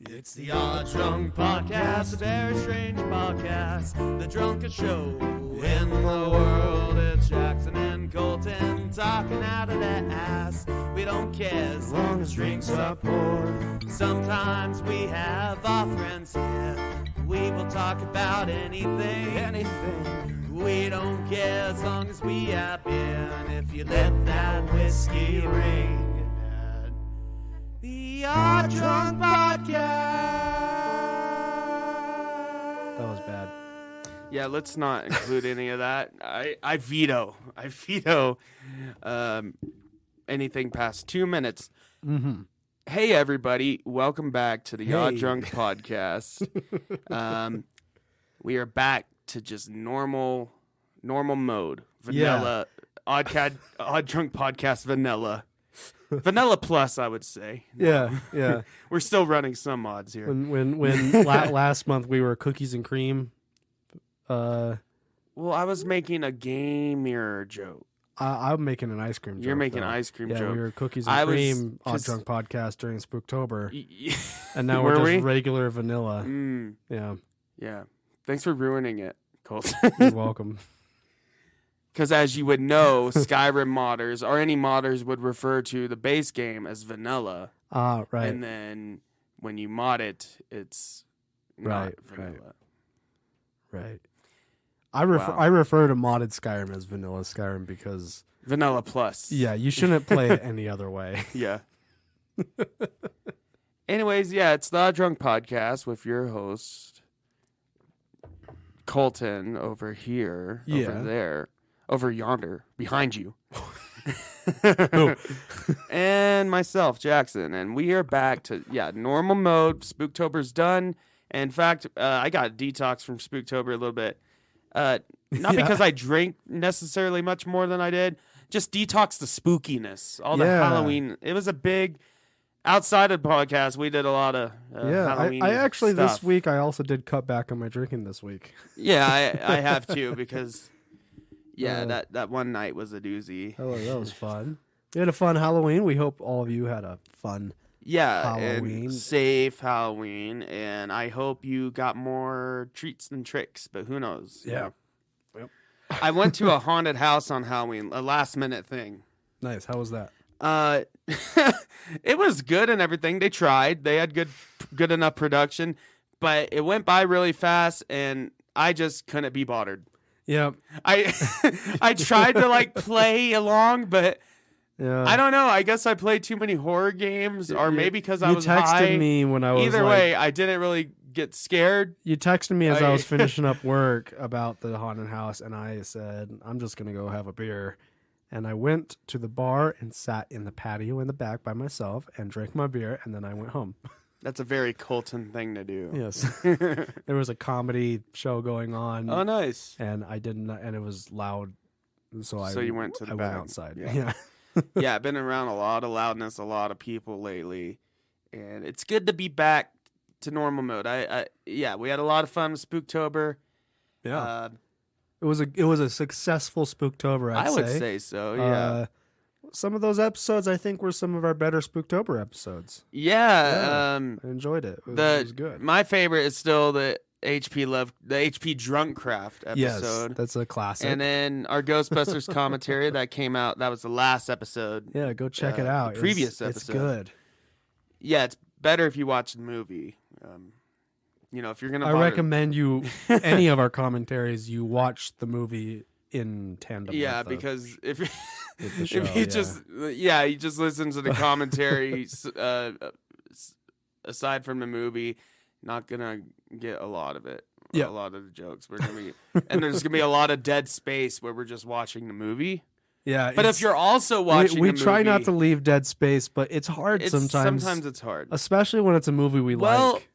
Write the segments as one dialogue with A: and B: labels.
A: It's the Odd Drunk Podcast, a very strange podcast, the drunkest show in the world. It's Jackson and Colton talking out of their ass. We don't care as long as drinks are poured. Sometimes we have our friends here. We will talk about anything. We don't care as long as we have beer. And if you let that whiskey ring. The Odd Drunk Podcast.
B: That was bad.
C: Yeah, let's not include any of that. I veto anything past 2 minutes.
B: Mm-hmm.
C: Hey, everybody. Welcome back to the Odd Drunk Podcast. We are back to just normal mode. Vanilla.
B: Yeah.
C: Odd Drunk Podcast vanilla. Vanilla plus, I would say.
B: Yeah.
C: We're still running some mods here.
B: When last month we were cookies and cream.
C: Well, I was making a game mirror joke.
B: I'm making an ice cream joke.
C: You're making
B: though.
C: an ice cream
B: yeah,
C: joke.
B: we were cookies and cream Odd Drunk Podcast during Spooktober. And now we're just regular vanilla.
C: Yeah. Thanks for ruining it, Colton.
B: You're welcome.
C: Because as you would know, Skyrim modders or any modders would refer to the base game as vanilla.
B: Right.
C: And then when you mod it, it's not vanilla.
B: Right. I refer to modded Skyrim as vanilla Skyrim because...
C: Vanilla plus.
B: Yeah, you shouldn't play it any other way.
C: Yeah. Anyways, yeah, it's the Odd Drunk Podcast with your host, Colton, over here, over there. Over yonder, behind you. And myself, Jackson. And we are back to, normal mode. Spooktober's done. In fact, I got detox from Spooktober a little bit. Not because I drank necessarily much more than I did. Just detox the spookiness. All the Halloween. It was a big... Outside of the podcast, we did a lot of Halloween
B: I actually,
C: stuff.
B: this week, I also did cut back on my drinking this week.
C: Yeah, I have too, because... Yeah, that one night was a doozy.
B: Oh, that was fun. We had a fun Halloween. We hope all of you had a fun Halloween.
C: And safe Halloween. And I hope you got more treats than tricks, but who knows?
B: Yeah. Yep.
C: I went to a haunted house on Halloween, a last-minute thing.
B: Nice. How was that?
C: It was good and everything. They tried. They had good enough production, but it went by really fast, and I just couldn't be bothered.
B: Yeah,
C: I tried to play along, but I don't know. I guess I played too many horror games, or maybe because I was high.
B: You texted me when I was
C: either way. I didn't really get scared.
B: You texted me as I was finishing up work about the haunted house, and I said, "I'm just gonna go have a beer." And I went to the bar and sat in the patio in the back by myself and drank my beer, and then I went home.
C: That's a very Colton thing to do.
B: Yes. There was a comedy show going on.
C: Oh, nice.
B: And I didn't, and it was loud. So
C: you went to the back.
B: Went outside.
C: Yeah. Yeah, I've been around a lot of loudness, a lot of people lately. And it's good to be back to normal mode. We had a lot of fun with Spooktober.
B: Yeah. It was a successful Spooktober,
C: I would say so, yeah.
B: Some of those episodes, I think, were some of our better Spooktober episodes.
C: Yeah.
B: I enjoyed it. It was good.
C: My favorite is still the HP Drunk Craft episode.
B: Yes, that's a classic.
C: And then our Ghostbusters commentary that came out, that was the last episode.
B: Yeah, go check it out.
C: The previous episode.
B: It's good.
C: Yeah, it's better if you watch the movie. If you're going to
B: I recommend you, any of our commentaries, you watch the movie in tandem.
C: Yeah, because if you just listen to the commentary aside from the movie, not gonna get a lot of it.
B: Yeah.
C: A lot of the jokes we're gonna be, and there's gonna be a lot of dead space where we're just watching the movie.
B: Yeah,
C: but if you're also watching,
B: we try not to leave dead space, but it's hard sometimes.
C: Sometimes it's hard,
B: especially when it's a movie we like.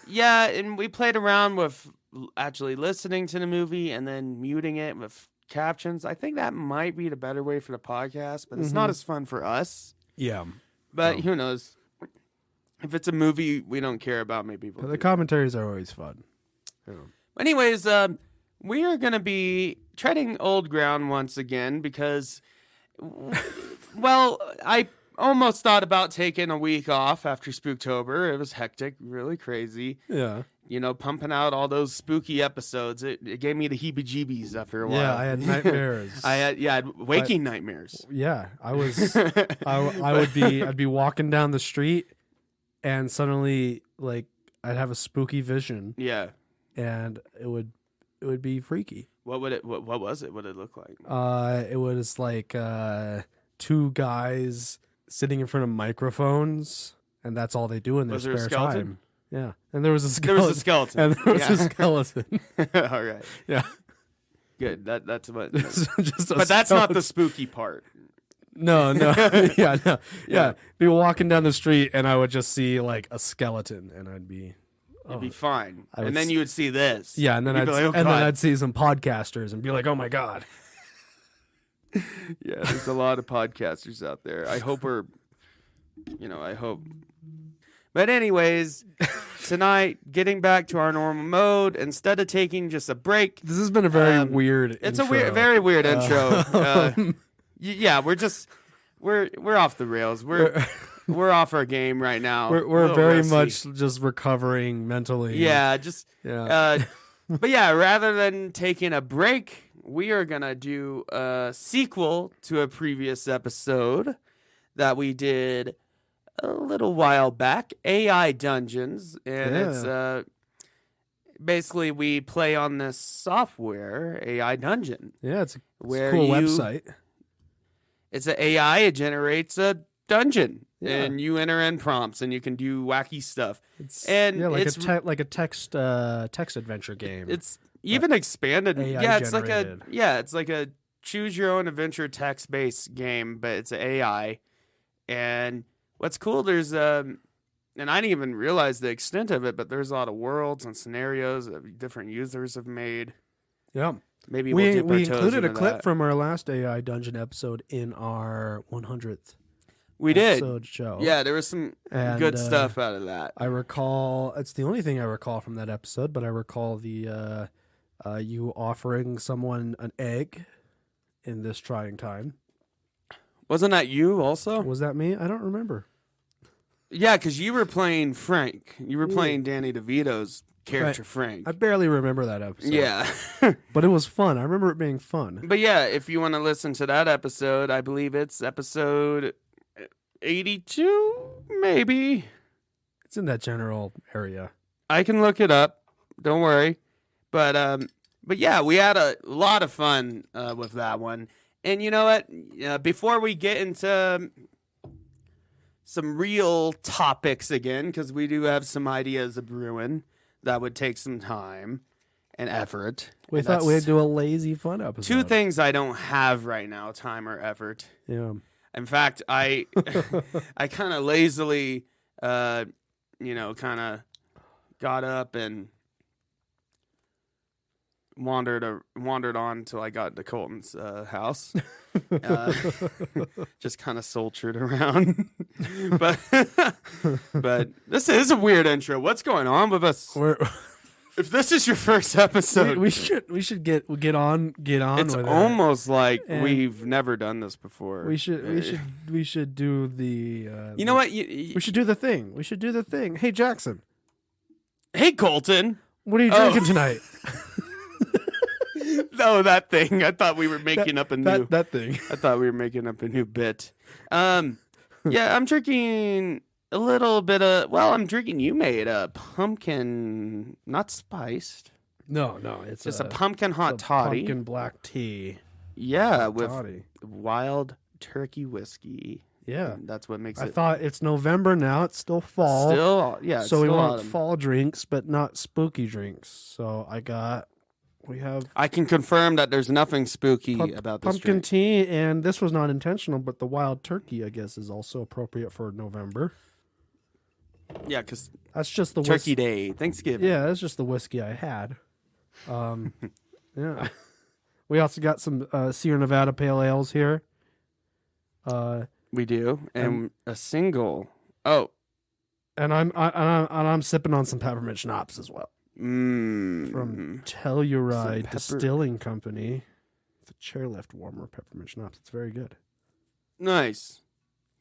C: Yeah, and we played around with actually listening to the movie and then muting it with captions. I think that might be the better way for the podcast, but it's not as fun for us.
B: Yeah.
C: But who knows? If it's a movie we don't care about, maybe people
B: the commentaries are always fun.
C: Yeah. Anyways, we are going to be treading old ground once again because, I almost thought about taking a week off after Spooktober. It was hectic, really crazy.
B: Yeah.
C: You know, pumping out all those spooky episodes. It gave me the heebie-jeebies after a while.
B: Yeah, I had nightmares.
C: I had waking nightmares.
B: Yeah, I'd be walking down the street, and suddenly, like, I'd have a spooky vision.
C: Yeah.
B: And it would be freaky.
C: What was it? What did it look like?
B: It was like two guys sitting in front of microphones, and that's all they do in their
C: Was there a
B: spare
C: skeleton?
B: time. Yeah, and there was a
C: There
B: skeleton.
C: was a skeleton.
B: And there was
C: Yeah.
B: a skeleton.
C: All right.
B: Yeah,
C: Good. That's what.
B: Just a
C: But that's not
B: skeleton.
C: the spooky part.
B: No. Yeah. Be walking down the street, and I would just see like a skeleton, and I'd be.
C: It'd be fine.
B: I would
C: And then you would see this.
B: Yeah, and then
C: You'd
B: I'd
C: be like, "Oh,
B: and then
C: God."
B: I'd see some podcasters and be like, "Oh my god."
C: Yeah, there's a lot of podcasters out there. I hope I hope. But anyways, tonight, getting back to our normal mode, instead of taking just a break,
B: This has been a very weird.
C: it's
B: intro.
C: a very weird intro. Yeah, we're off the rails. We're off our game right now.
B: We're
C: Oh,
B: very
C: rusty.
B: much just recovering mentally.
C: Yeah,
B: Yeah.
C: but yeah, rather than taking a break, we are gonna do a sequel to a previous episode that we did a little while back, AI Dungeons, and it's basically we play on this software, AI Dungeon.
B: Yeah, it's a
C: Where
B: cool
C: you-
B: website.
C: It's an AI. It generates a dungeon,
B: Yeah.
C: and you enter in prompts, and you can do wacky stuff.
B: It's
C: And
B: yeah, like
C: it's
B: a text adventure game.
C: It's even expanded.
B: AI
C: Yeah,
B: generated.
C: it's like a choose your own adventure text based game, but it's an AI. And what's cool, there's and I didn't even realize the extent of it, but there's a lot of worlds and scenarios that different users have made.
B: yeah.
C: Maybe we'll dip our
B: we
C: toes
B: included a
C: into
B: clip
C: that.
B: from our last AI Dungeon episode in our 100th
C: We did.
B: episode show.
C: Yeah, there was some
B: And,
C: good stuff out of that.
B: I recall it's the only thing I recall from that episode, but I recall the you offering someone an egg in this trying time.
C: Wasn't that you also?
B: Was that me? I don't remember.
C: Yeah, because you were playing Frank. You were playing Danny DeVito's character, Frank.
B: I barely remember that episode.
C: Yeah.
B: But it was fun. I remember it being fun.
C: But yeah, if you want to listen to that episode, I believe it's episode 82, maybe.
B: It's in that general area.
C: I can look it up. Don't worry. But yeah, we had a lot of fun with that one. And you know what? Before we get into some real topics again, because we do have some ideas of brewing that would take some time and effort.
B: We
C: And
B: thought
C: that's
B: we'd do a lazy fun episode.
C: two things I don't have right now: time or effort.
B: Yeah.
C: In fact, I kind of lazily, kind of got up and wandered on till I got to Colton's house. Just kind of soldiered around, but this is a weird intro. What's going on with us? If this is your first episode,
B: we should get on
C: it's
B: with
C: almost like
B: And
C: we've never done this before.
B: it. We should do the
C: You know what?
B: we should do the thing. We should do the thing. Hey Jackson,
C: Hey, Colton.
B: what are you
C: Oh.
B: drinking tonight?
C: No, that thing. I thought we were making up a new.
B: that thing.
C: I thought we were making up a new bit. Yeah, I'm drinking a little bit of. Well, I'm drinking. You made a pumpkin, not spiced.
B: No, it's
C: Just a pumpkin hot
B: it's a
C: toddy.
B: pumpkin black tea.
C: Yeah, with
B: Toddy.
C: wild turkey whiskey.
B: Yeah.
C: And that's what makes
B: I
C: it.
B: thought it's November now. It's still fall.
C: Still, yeah. It's
B: so we
C: still
B: want
C: autumn.
B: fall drinks, but not spooky drinks. So we have
C: I can confirm that there's nothing spooky about this
B: pumpkin
C: drink.
B: tea, and this was not intentional, but the wild turkey, I guess, is also appropriate for November.
C: Yeah, because
B: That's just the
C: Turkey Day, Thanksgiving.
B: Yeah, that's just the whiskey I had. Yeah. We also got some Sierra Nevada Pale Ales here.
C: We do, and a single. Oh,
B: And I'm sipping on some peppermint schnapps as well
C: from
B: from Telluride
C: Some pepper-
B: Distilling Company. It's a chairlift warmer peppermint schnapps. It's very good.
C: Nice.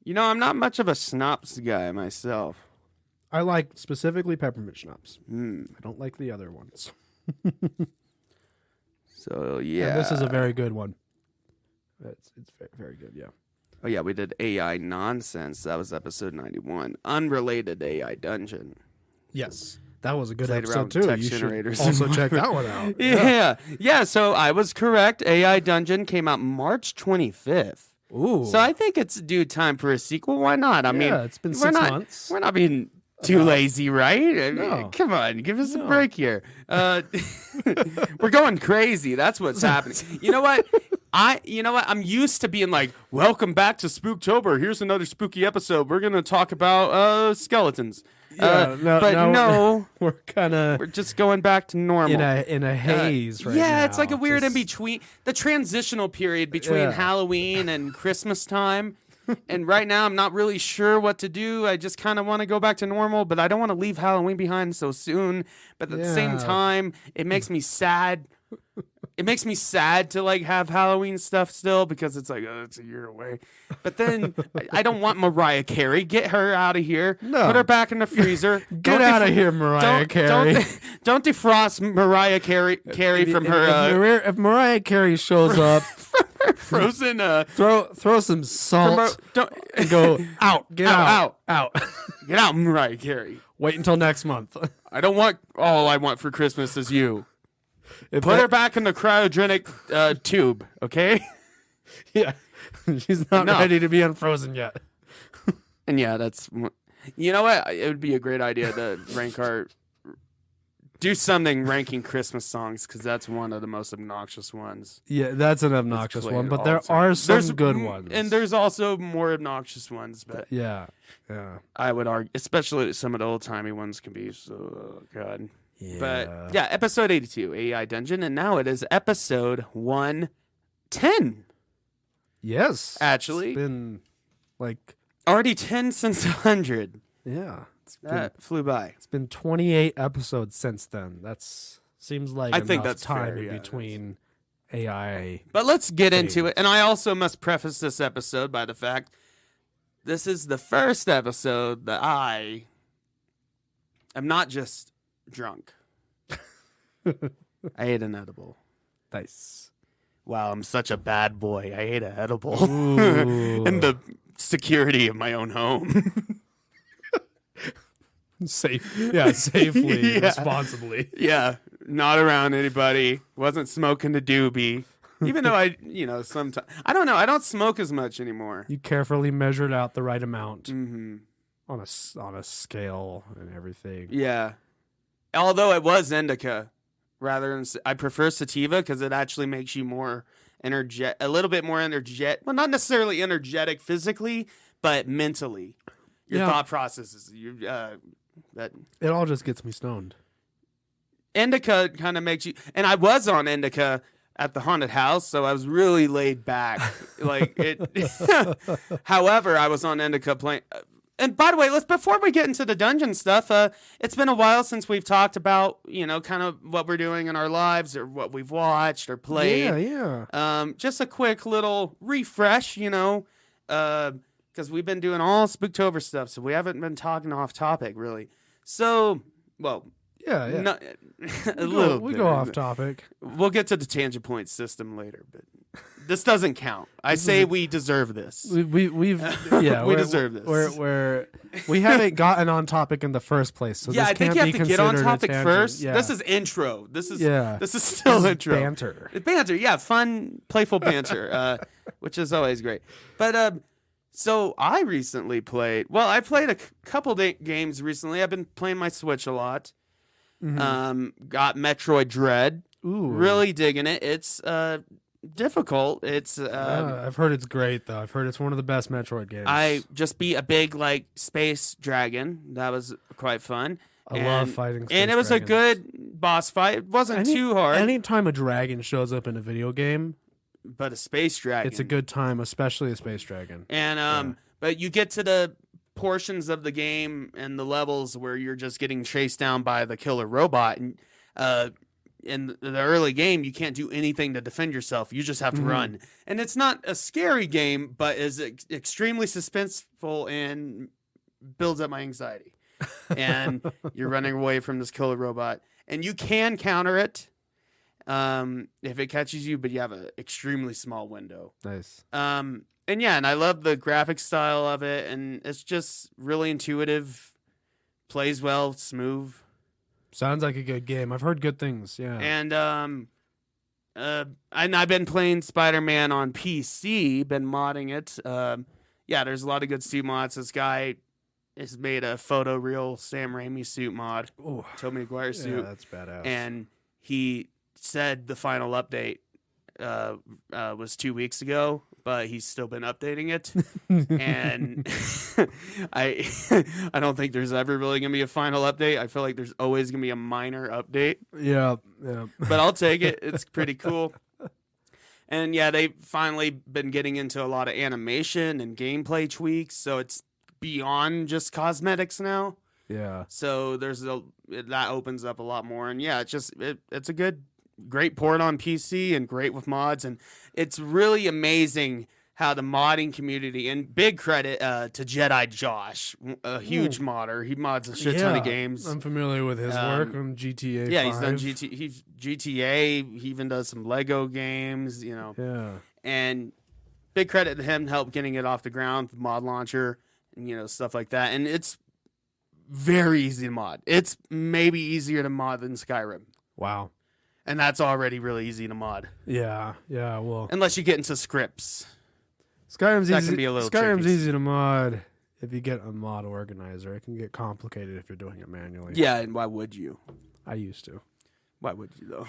C: You know, I'm not much of a schnapps guy myself.
B: I like specifically peppermint schnapps.
C: Mm.
B: I don't like the other ones.
C: So, yeah.
B: And this is a very good one. It's very, very good, yeah.
C: Oh, yeah, we did AI nonsense. That was episode 91. Unrelated AI dungeon.
B: Yes. That was a good
C: Played around
B: episode, too.
C: text
B: You should
C: generators
B: also
C: and
B: check that one out.
C: Yeah, so I was correct. AI Dungeon came out March 25th.
B: Ooh.
C: So I think it's due time for a sequel. Why not? I mean,
B: it's been
C: we're
B: 6
C: not,
B: months.
C: We're not being too lazy, right? I mean,
B: No.
C: come on, give us a break here. We're going crazy. That's what's happening. You know what? I'm used to being like, welcome back to Spooktober. Here's another spooky episode. We're going to talk about skeletons. No,
B: we're kind of
C: we're just going back to normal.
B: in a haze right now.
C: Yeah, it's like a weird in
B: Just-
C: between, the transitional period between
B: Yeah.
C: Halloween and Christmas time. And right now, I'm not really sure what to do. I just kind of want to go back to normal, but I don't want to leave Halloween behind so soon. But at the same
B: Yeah.
C: time, it makes me sad. It makes me sad to like have Halloween stuff still because it's like, oh, it's a year away. But then I don't want Mariah Carey. Get her out of here.
B: No.
C: Put her back in the freezer.
B: Get out of here, Mariah Carey.
C: Don't defrost Mariah Carey from her
B: If Mariah Carey shows up,
C: frozen.
B: throw some salt and go out. Get out.
C: Get out, Mariah Carey.
B: Wait until next month.
C: I don't want all I want for Christmas is you.
B: If
C: Put her back in the cryogenic tube, okay?
B: Yeah, she's not
C: No.
B: ready to be unfrozen yet.
C: And yeah, you know what? It would be a great idea to do something ranking Christmas songs because that's one of the most obnoxious ones.
B: Yeah, that's an obnoxious
C: played
B: one, but
C: all
B: there
C: the time.
B: are some
C: There's
B: good ones.
C: And there's also more obnoxious ones, but
B: yeah.
C: I would argue, especially some of the old timey ones can be so God.
B: Yeah.
C: But yeah, episode 82, AI Dungeon, and now it is episode 110.
B: Yes.
C: Actually.
B: It's been like
C: Already 10 since 100.
B: yeah.
C: That flew by.
B: It's been 28 episodes since then. Seems like
C: I think
B: enough
C: that's
B: time
C: fair,
B: in
C: yeah,
B: between AI.
C: But let's get into it. And I also must preface this episode by the fact this is the first episode that I am not just drunk. I ate an edible.
B: Nice.
C: Wow, I'm such a bad boy. I ate an edible.
B: Ooh.
C: In the security of my own home.
B: Safely,
C: Yeah.
B: responsibly.
C: Yeah, not around anybody. Wasn't smoking the doobie. Even though sometimes I don't know. I don't smoke as much anymore.
B: You carefully measured out the right amount
C: Mm-hmm.
B: on a scale and everything.
C: Yeah. Although it was indica, rather than I prefer sativa because it actually makes you more energetic, a little bit more energetic. Well, not necessarily energetic physically, but mentally. Your thought processes. That
B: It all just gets me stoned.
C: indica kind of makes you. And I was on indica at the haunted house, so I was really laid back. Like it. However, I was on indica playing. And by the way, before we get into the dungeon stuff, it's been a while since we've talked about, kind of what we're doing in our lives or what we've watched or played.
B: Yeah.
C: Just a quick little refresh, because we've been doing all Spooktober stuff, so we haven't been talking off topic really. So, well,
B: Yeah.
C: no, a little
B: We
C: bit.
B: go off topic.
C: We'll get to the tangent point system later, but this doesn't count. I say we deserve this.
B: We've
C: We deserve this.
B: We haven't gotten on topic in the first place, so
C: Yeah,
B: this
C: I think
B: can't
C: you
B: be
C: have to get on
B: considered a
C: topic
B: tangent.
C: first.
B: Yeah.
C: This is intro. This is still
B: This is
C: intro.
B: banter.
C: Banter, yeah, fun, playful banter, which is always great. But so I recently played. Well, I played a couple games recently. I've been playing my Switch a lot. Got Metroid Dread.
B: Ooh,
C: Really digging it. It's difficult. It's
B: I've heard it's great though. I've heard it's one of the best Metroid games.
C: I just beat a big like space dragon. That was quite fun.
B: I love fighting space
C: and it was
B: dragons.
C: a good boss fight. It wasn't too hard.
B: Anytime a dragon shows up in a video game,
C: But a space dragon.
B: it's a good time, especially a space dragon.
C: And but you get to the portions of the game and the levels where you're just getting chased down by the killer robot, and in the early game, you can't do anything to defend yourself. You just have to run. And it's not a scary game, but is extremely suspenseful and builds up my anxiety. And you're running away from this killer robot. And you can counter it if it catches you, but you have an extremely small window.
B: Nice.
C: And I love the graphic style of it, and it's just really intuitive, plays well, smooth.
B: Sounds like a good game. I've heard good things. Yeah.
C: And I've been playing Spider-Man on PC, been modding it. There's a lot of good suit mods. This guy has made a photoreal Sam Raimi suit mod, Tobey Maguire suit.
B: Yeah, that's badass.
C: And he said the final update was 2 weeks ago, but he's still been updating it. And I don't think there's ever really going to be a final update. I feel like there's always going to be a minor update.
B: Yeah.
C: But I'll take it. It's pretty cool. And they've finally been getting into a lot of animation and gameplay tweaks, so it's beyond just cosmetics now.
B: Yeah.
C: So that opens up a lot more. And it's a great port on PC and great with mods. And it's really amazing how the modding community, and big credit to Jedi Josh, a huge modder. He mods a shit ton of games.
B: I'm familiar with his work on GTA 5.
C: Yeah, he's done GTA. He even does some Lego games,
B: Yeah.
C: And big credit to him help getting it off the ground with mod launcher and, stuff like that. And it's very easy to mod. It's maybe easier to mod than Skyrim.
B: Wow.
C: And that's already really easy to mod.
B: Yeah, well.
C: Unless you get into scripts.
B: Skyrim's
C: That
B: easy.
C: can be a little
B: Skyrim's
C: tricky.
B: easy to mod if you get a mod organizer. It can get complicated if you're doing it manually.
C: Yeah, and why would you?
B: I used to.
C: Why would you, though?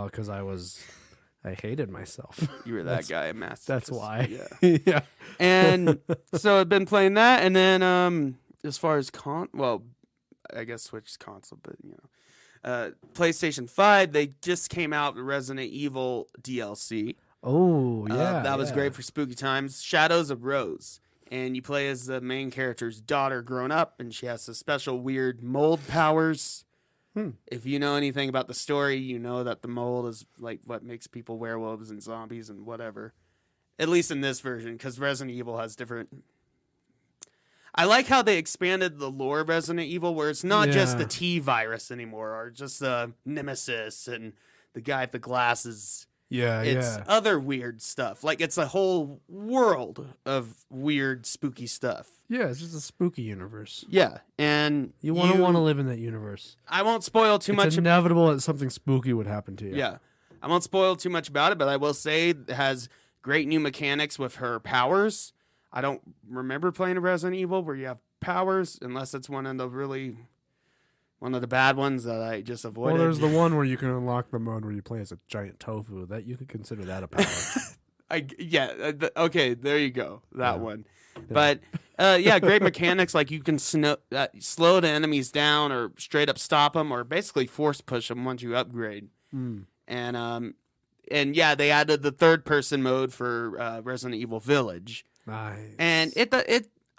B: Because I hated myself.
C: You were that guy at Mass.
B: That's why.
C: Yeah.
B: Yeah.
C: And so I've been playing that. And then as far as I guess Switch is console, but, PlayStation 5, they just came out with Resident Evil DLC.
B: Oh, yeah.
C: That was great for spooky times. Shadows of Rose. And you play as the main character's daughter grown up, and she has some special weird mold powers. If you know anything about the story, you know that the mold is like what makes people werewolves and zombies and whatever. At least in this version, because Resident Evil has different... I like how they expanded the lore of Resident Evil, where it's not just the T virus anymore, or just the Nemesis and the guy with the glasses. It's other weird stuff. Like, it's a whole world of weird, spooky stuff.
B: Yeah, it's just a spooky universe.
C: Yeah, and
B: You want to live in that universe.
C: I won't spoil too much.
B: It's inevitable that something spooky would happen to you.
C: Yeah, I won't spoil too much about it, but I will say it has great new mechanics with her powers. I don't remember playing a Resident Evil where you have powers, unless it's one of the bad ones that I just avoided.
B: Well, there's the one where you can unlock the mode where you play as a giant tofu. That you could consider that a power.
C: Okay, there you go. That one. But great mechanics. Like you can slow the enemies down, or straight up stop them, or basically force push them once you upgrade. And they added the third person mode for Resident Evil Village.
B: Nice.
C: And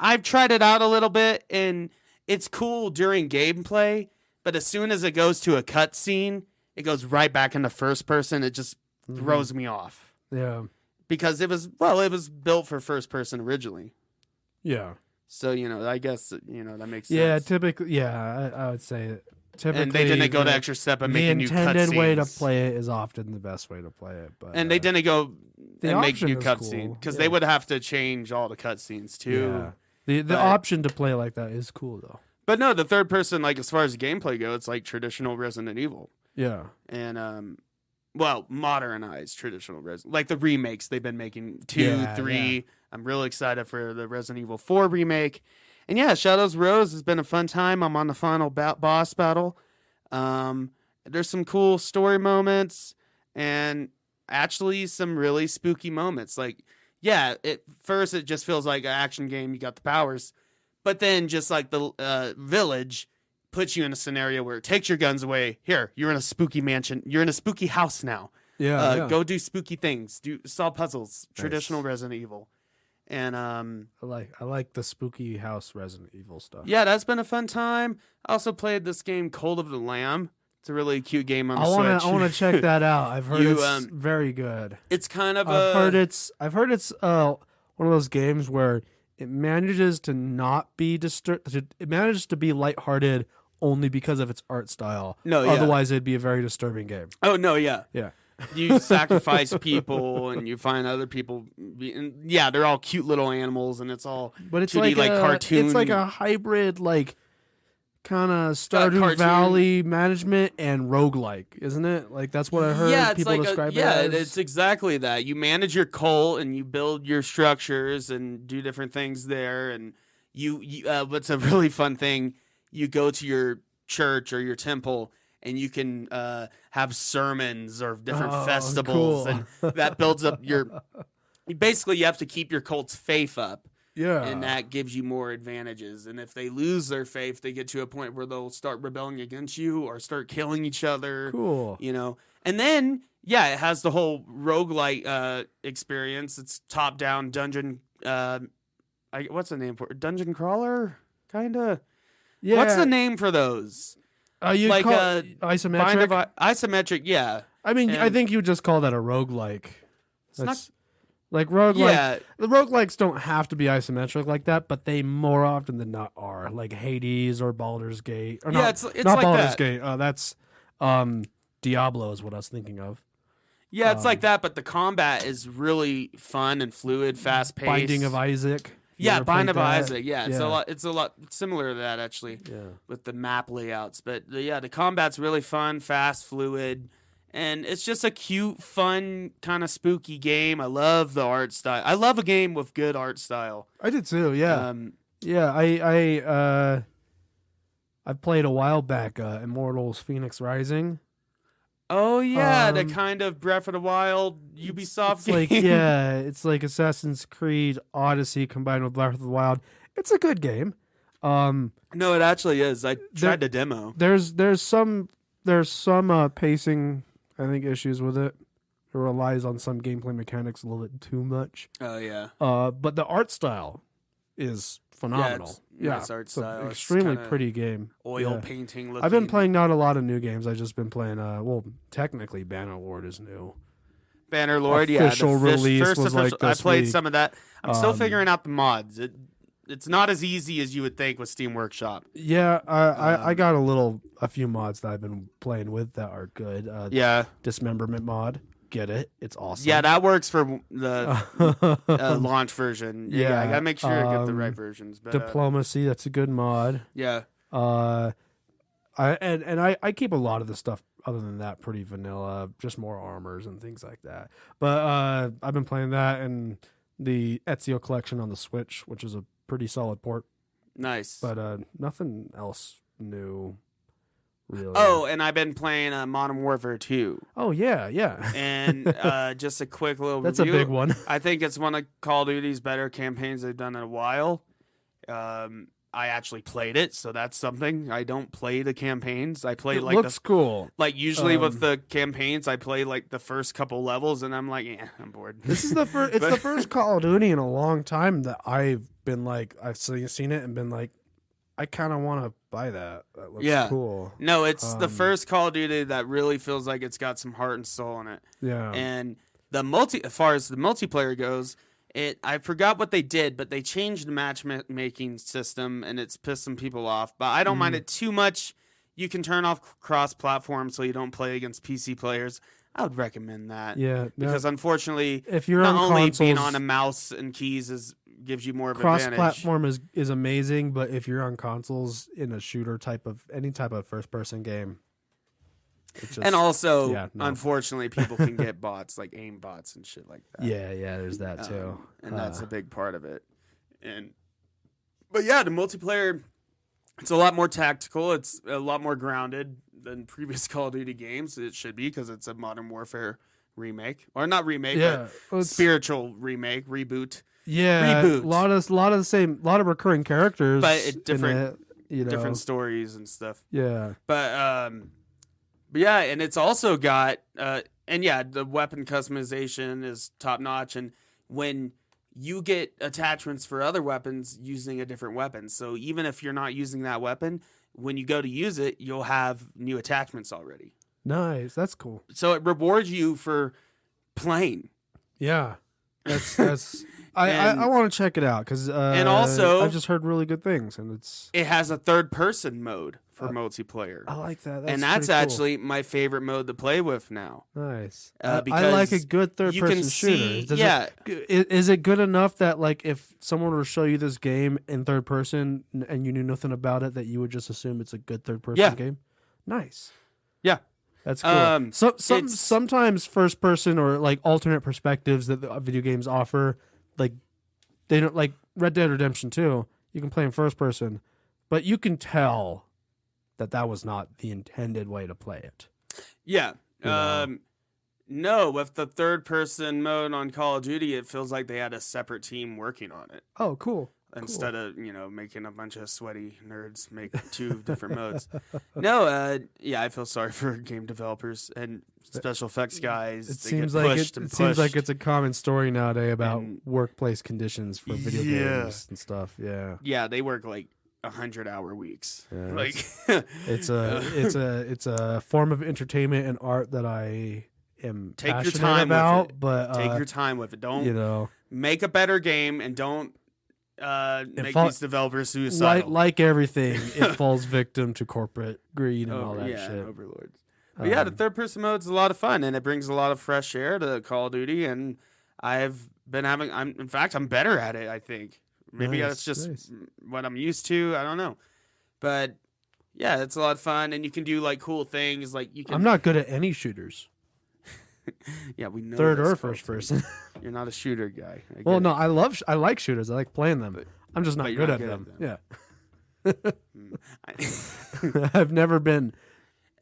C: I've tried it out a little bit, and it's cool during gameplay, but as soon as it goes to a cutscene, it goes right back into first person. It just throws me off.
B: Yeah.
C: Because it was built for first person originally.
B: Yeah.
C: So, I guess, that makes sense.
B: Yeah, typically, I would say typically.
C: And they didn't go the extra step of making new cutscenes.
B: The intended way to play it is often the best way to play it. But
C: they didn't go and make new cutscenes,
B: cool.
C: because they would have to change all the cutscenes too.
B: Yeah. The option to play like that is cool, though.
C: But no, the third person, like as far as the gameplay goes, it's like traditional Resident Evil.
B: Yeah.
C: And modernized traditional Resident, like the remakes they've been making 2, 3. Yeah. I'm really excited for the Resident Evil 4 remake. And Shadows of Rose has been a fun time. I'm on the final boss battle. There's some cool story moments and actually some really spooky moments. Like, first it just feels like an action game. You got the powers. But then just like the Village puts you in a scenario where it takes your guns away. Here, you're in a spooky mansion. You're in a spooky house now. Go do spooky things. Solve puzzles. Nice. Traditional Resident Evil. And
B: I like the spooky house Resident Evil stuff.
C: Yeah, that's been a fun time. I also played this game Cult of the Lamb. It's a really cute game on the
B: I
C: Switch.
B: want to check that out. I've heard
C: You,
B: it's very good.
C: It's kind of
B: I've heard it's one of those games where it manages to not be it manages to be lighthearted only because of its art style.
C: No, yeah.
B: Otherwise it'd be a very disturbing game.
C: Oh no, yeah.
B: Yeah.
C: You sacrifice people and you find other people. And yeah, they're all cute little animals, and it's all
B: But it's
C: 2D, like cartoon.
B: It's like a hybrid, like kind of Stardew
C: cartoon.
B: Valley management and roguelike, isn't it? Like that's what I heard people describe it as.
C: It's exactly that. You manage your cult and you build your structures and do different things there. And you what's a really fun thing? You go to your church or your temple, and you can have sermons or different festivals,
B: cool.
C: and that builds up your. Basically, you have to keep your cult's faith up.
B: Yeah.
C: And that gives you more advantages. And if they lose their faith, they get to a point where they'll start rebelling against you or start killing each other.
B: Cool.
C: You know? And then, yeah, it has the whole roguelite experience. It's top-down dungeon... what's the name for it? Dungeon crawler? Kind of?
B: Yeah.
C: What's the name for those?
B: You
C: like
B: call it isometric?
C: Isometric, yeah.
B: I mean, I
C: And-
B: think you would just call that a roguelike.
C: It's not...
B: Like roguelike.
C: Yeah.
B: The roguelikes don't have to be isometric like that, but they more often than not are. Like Hades or Baldur's Gate. Or
C: Yeah,
B: not,
C: it's
B: not
C: like
B: Baldur's
C: that.
B: Gate. That's Diablo is what I was thinking of.
C: Yeah, it's like that, but the combat is really fun and fluid, fast-paced.
B: Binding of Isaac. You
C: Yeah,
B: ever
C: Bind
B: played
C: of
B: that?
C: Isaac. Yeah, it's
B: Yeah.
C: a lot similar to that actually.
B: Yeah.
C: With the map layouts, but the combat's really fun, fast, fluid, and it's just a cute, fun, kind of spooky game. I love the art style. I love a game with good art style.
B: I did too. Yeah.
C: Um,
B: Yeah. I played a while back. Immortals: Phoenix Rising.
C: oh yeah, the
B: Um,
C: kind of Breath of the Wild Ubisoft
B: It's
C: game.
B: like it's like Assassin's Creed Odyssey combined with Breath of the Wild. It's a good game.
C: No, it actually is. I tried the demo.
B: There's some pacing, I think, issues with it. It relies on some gameplay mechanics a little bit too much.
C: Oh yeah.
B: But the art style is phenomenal.
C: it's nice art
B: it's an
C: style. It's
B: extremely
C: kinda
B: pretty game.
C: Oil
B: Yeah.
C: painting looking.
B: I've been playing not a lot of new games. I've just been playing. Technically, Bannerlord is new.
C: Bannerlord,
B: Official
C: yeah.
B: release
C: First
B: was, like,
C: I
B: this
C: played
B: week.
C: some of that. I'm still
B: Um,
C: figuring out the mods. It's not as easy as you would think with Steam Workshop.
B: Yeah, I got a few mods that I've been playing with that are good.
C: Yeah,
B: Dismemberment mod, get it? It's awesome.
C: yeah, that works for the launch version. Yeah, I gotta make sure I get the right versions. But,
B: Diplomacy, that's a good mod.
C: yeah,
B: I keep a lot of the stuff other than that pretty vanilla, just more armors and things like that. But I've been playing that and the Ezio collection on the Switch, which is a pretty solid port.
C: nice.
B: But nothing else new, really.
C: Oh, and I've been playing Modern Warfare 2.
B: Oh yeah.
C: And just a quick little
B: That's a
C: review.
B: big one.
C: I think it's one of Call of Duty's better campaigns they've done in a while. I actually played it, so that's something. I don't play the campaigns. I play
B: It
C: like
B: looks cool.
C: usually with the campaigns, I play like the first couple levels, and I'm like, yeah, I'm bored.
B: This is the first. It's the first Call of Duty in a long time that I've been like, I've seen it and been like, I kind of want to buy that. That looks
C: Yeah.
B: cool.
C: No, it's the
B: Um,
C: first Call of Duty that really feels like it's got some heart and soul in it.
B: Yeah.
C: And as far as the multiplayer goes, I forgot what they did, but they changed the matchmaking system, and it's pissed some people off. But I don't mind it too much. You can turn off cross-platform so you don't play against PC players. I would recommend that.
B: Yeah,
C: Because unfortunately,
B: if you're
C: not
B: on
C: only
B: consoles,
C: being on a mouse and keys gives you more of an advantage.
B: cross-platform is amazing, but if you're on consoles in a shooter any type of first-person game, it's just,
C: And also,
B: yeah, no.
C: unfortunately, people can get bots, like aim bots and shit like that.
B: yeah, there's that too,
C: And that's a big part of it. But yeah, the multiplayer, it's a lot more tactical. It's a lot more grounded than previous Call of Duty games. It should be because it's a Modern Warfare remake, or not remake,
B: yeah,
C: but spiritual remake, reboot,
B: yeah,
C: reboot.
B: a lot of recurring characters,
C: But it
B: in
C: different-
B: it, you know,
C: different stories and stuff.
B: yeah.
C: But yeah, and it's also got the weapon customization is top notch, and when you get attachments for other weapons using a different weapon, so even if you're not using that weapon, when you go to use it, you'll have new attachments already.
B: Nice. That's cool.
C: So it rewards you for playing.
B: Yeah. That's I want to check it out because
C: and also
B: I've just heard really good things, and
C: it has a third person mode for multiplayer.
B: I like that.
C: That's
B: pretty cool.
C: actually my favorite mode to play with now.
B: Nice.
C: Because
B: I like a good third
C: you
B: person
C: can
B: shooter.
C: see,
B: Is it good enough that like if someone were to show you this game in third person and you knew nothing about it, that you would just assume it's a good third person game? Nice.
C: Yeah.
B: That's cool. Sometimes first person or like alternate perspectives that the video games offer, like they don't, like Red Dead Redemption 2, you can play in first person, but you can tell that was not the intended way to play it.
C: Yeah. No, with the third person mode on Call of Duty, it feels like they had a separate team working on it.
B: Oh, cool.
C: Instead of, making a bunch of sweaty nerds make 2 different modes. No, I feel sorry for game developers and special effects guys.
B: It seems like it's a common story nowadays about workplace conditions for video games and stuff. Yeah.
C: Yeah, they work like 100-hour weeks.
B: Yeah, it's a form of entertainment and art that I am passionate about. But
C: take your time with it. Don't make a better game and don't make these developers suicidal.
B: Like everything, it falls victim to corporate greed and all that shit.
C: And overlords. But the third-person mode is a lot of fun, and it brings a lot of fresh air to Call of Duty, and I've been having... I'm better at it, I think. Maybe that's just what I'm used to. I don't know. But, yeah, it's a lot of fun, and you can do, like, cool things. Like you can...
B: I'm not good at any shooters.
C: Yeah, we know.
B: Third or first person.
C: You're not a shooter guy.
B: Well, no, I like shooters. I like playing them. I'm just not good at them. Yeah. I've never been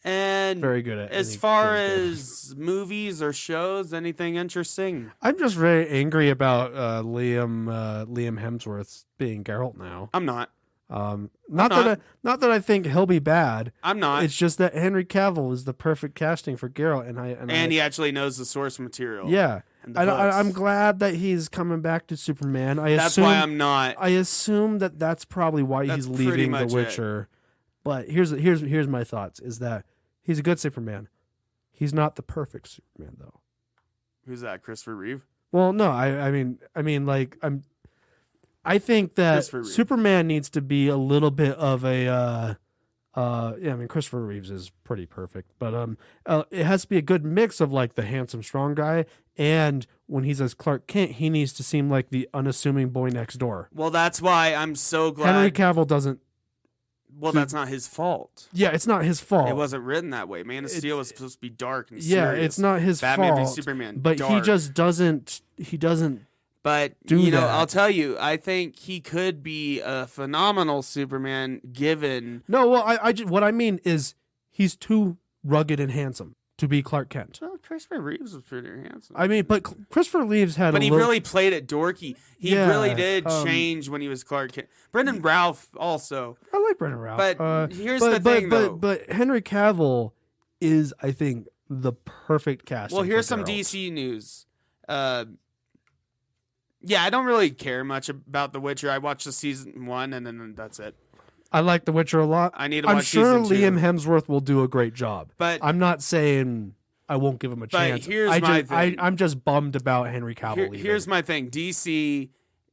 B: very good at.
C: As far as movies or shows, anything interesting?
B: I'm just very angry about Liam Hemsworth being Geralt now.
C: I'm not.
B: Not that I think he'll be bad.
C: I'm not.
B: It's just that Henry Cavill is the perfect casting for Geralt, and
C: he actually knows the source material.
B: Yeah, I'm glad that he's coming back to Superman.
C: That's why I'm not.
B: I assume that's probably why he's leaving The Witcher. But here's my thoughts: is that he's a good Superman. He's not the perfect Superman, though.
C: Who's that? Christopher Reeve?
B: Well, no, I think that Superman needs to be a little bit of a Christopher Reeves is pretty perfect, but it has to be a good mix of like the handsome strong guy, and when he's as Clark Kent, he needs to seem like the unassuming boy next door.
C: Well, that's why I'm so glad
B: Henry Cavill doesn't.
C: Well, that's not his fault.
B: Yeah, it's not his fault.
C: It wasn't written that way. Man of Steel was supposed to be dark and serious.
B: Yeah, it's not his
C: Batman
B: fault.
C: v Superman,
B: but
C: dark.
B: he just doesn't. He doesn't.
C: But, I'll tell you, I think he could be a phenomenal Superman given...
B: No, well, what I mean is he's too rugged and handsome to be Clark Kent.
C: Well, Christopher Reeves was pretty handsome.
B: I mean, but Christopher Reeves had
C: really played it dorky. He really did change when he was Clark Kent. Brendan Routh also.
B: I like Brendan Routh.
C: But here's the thing, though.
B: But Henry Cavill is, I think, the perfect casting.
C: Well, here's
B: for
C: some
B: Geralt.
C: DC news. Yeah, I don't really care much about The Witcher. I watched the season 1, and then that's it.
B: I like The Witcher a lot.
C: I need to watch
B: I'm sure
C: season 2.
B: Liam Hemsworth will do a great job.
C: But
B: I'm not saying I won't give him a chance.
C: Here's my thing.
B: I'm just bummed about Henry Cavill.
C: Here's my thing. DC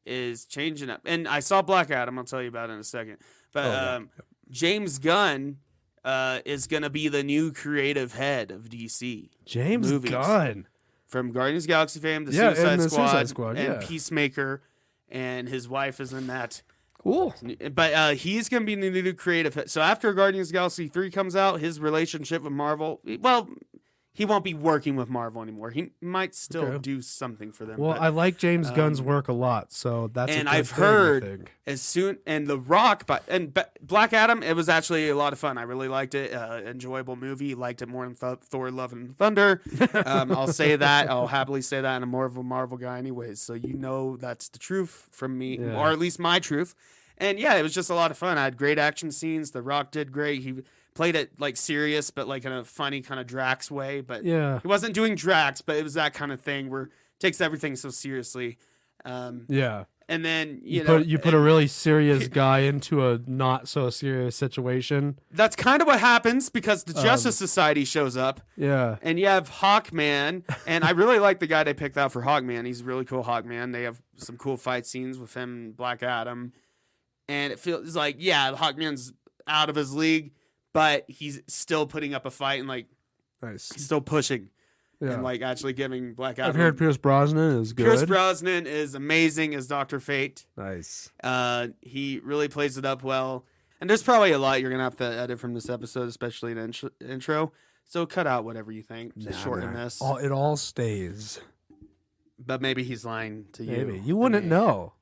C: is changing up. And I saw Black Adam. I'll tell you about it in a second. But James Gunn is going to be the new creative head of DC.
B: James Gunn.
C: From Guardians of the Galaxy fame, the Suicide Squad, and Peacemaker, and his wife is in that.
B: Cool.
C: But he's going to be the new creative head. So after Guardians of the Galaxy 3 comes out, his relationship with Marvel, well, he won't be working with Marvel anymore. He might still do something for them.
B: Well, I like James Gunn's work a lot, so that's
C: and
B: a good
C: I've
B: thing,
C: heard and The Rock, and Black Adam, it was actually a lot of fun. I really liked it. Enjoyable movie. Liked it more than Thor: Love and Thunder. I'll say that. I'll happily say that. I'm more of a Marvel guy, anyways. So that's the truth from me, or at least my truth. And yeah, it was just a lot of fun. I had great action scenes. The Rock did great. He played it like serious, but like in a funny kind of Drax way. But he wasn't doing Drax, but it was that kind of thing where it takes everything so seriously. And and then you
B: put a really serious guy into a not so serious situation.
C: That's kind of what happens because the Justice Society shows up.
B: Yeah.
C: And you have Hawkman, and I really like the guy they picked out for Hawkman. He's a really cool Hawkman. They have some cool fight scenes with him and Black Adam. And it feels like, yeah, Hawkman's out of his league, but he's still putting up a fight and, like,
B: Nice.
C: he's still pushing.
B: Yeah.
C: And, like, actually giving Black Adam.
B: I've heard Pierce Brosnan is good.
C: Pierce Brosnan is amazing as Dr. Fate.
B: Nice.
C: He really plays it up well. And there's probably a lot you're going to have to edit from this episode, especially an intro. So cut out whatever you think to shorten this.
B: It all stays.
C: But maybe he's lying to you.
B: Maybe. You wouldn't know.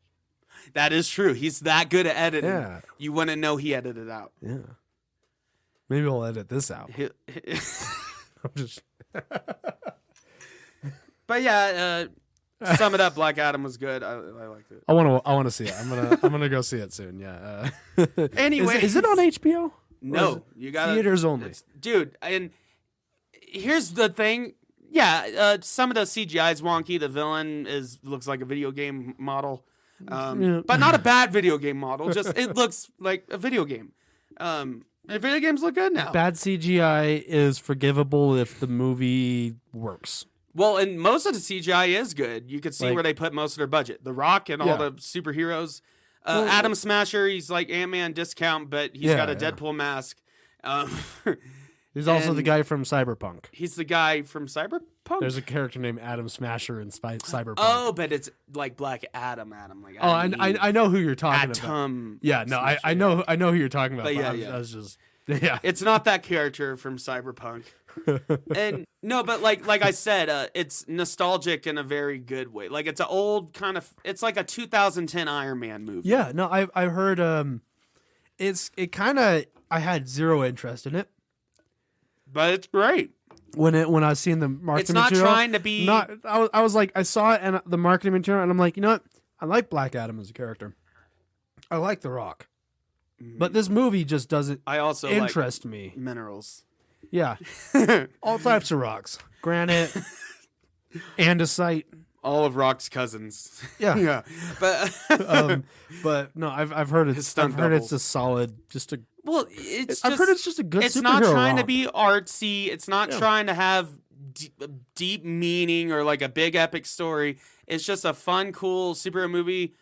C: That is true. He's that good at editing.
B: Yeah.
C: You wouldn't know he edited out.
B: Yeah. Maybe we'll edit this out. I'm just...
C: But yeah, sum it up. Black Adam was good. I liked it.
B: I want to see it. I'm gonna go see it soon. Yeah.
C: Anyway,
B: is it on HBO?
C: No, you got
B: theaters only,
C: dude. And here's the thing. Yeah, some of the CGI is wonky. The villain looks like a video game model, but not a bad video game model. Just it looks like a video game. And video games look good now.
B: Bad CGI is forgivable if the movie works.
C: Well, and most of the CGI is good. You could see where they put most of their budget. The Rock and all the superheroes. Atom Smasher, he's like Ant-Man discount, but he's got a Deadpool mask.
B: He's also the guy from Cyberpunk.
C: He's the guy from Cyberpunk?
B: There's a character named Atom Smasher in Cyberpunk.
C: Oh, but it's like Black Adam. Like
B: I know who you're talking about. Yeah, no, I know who you're talking about. But I was just
C: It's not that character from Cyberpunk. And no, but like I said, it's nostalgic in a very good way. Like it's an old kind of, it's like a 2010 Iron Man movie.
B: Yeah, no, I've heard I had zero interest in it.
C: But it's great.
B: When I was seeing the marketing
C: it's not
B: material,
C: trying to be
B: I was like, I saw it and the marketing material and I'm like, you know what? I like Black Adam as a character. I like The Rock. But this movie just doesn't interest me.
C: Minerals.
B: Yeah. All types of rocks. Granite, andesite.
C: All of Rock's cousins.
B: Yeah.
C: Yeah.
B: But no, I've heard it's a solid, just a
C: Well,
B: I've heard it's just a good.
C: It's
B: superhero
C: not trying
B: romp.
C: to be artsy. It's not trying to have deep meaning or like a big epic story. It's just a fun, cool superhero movie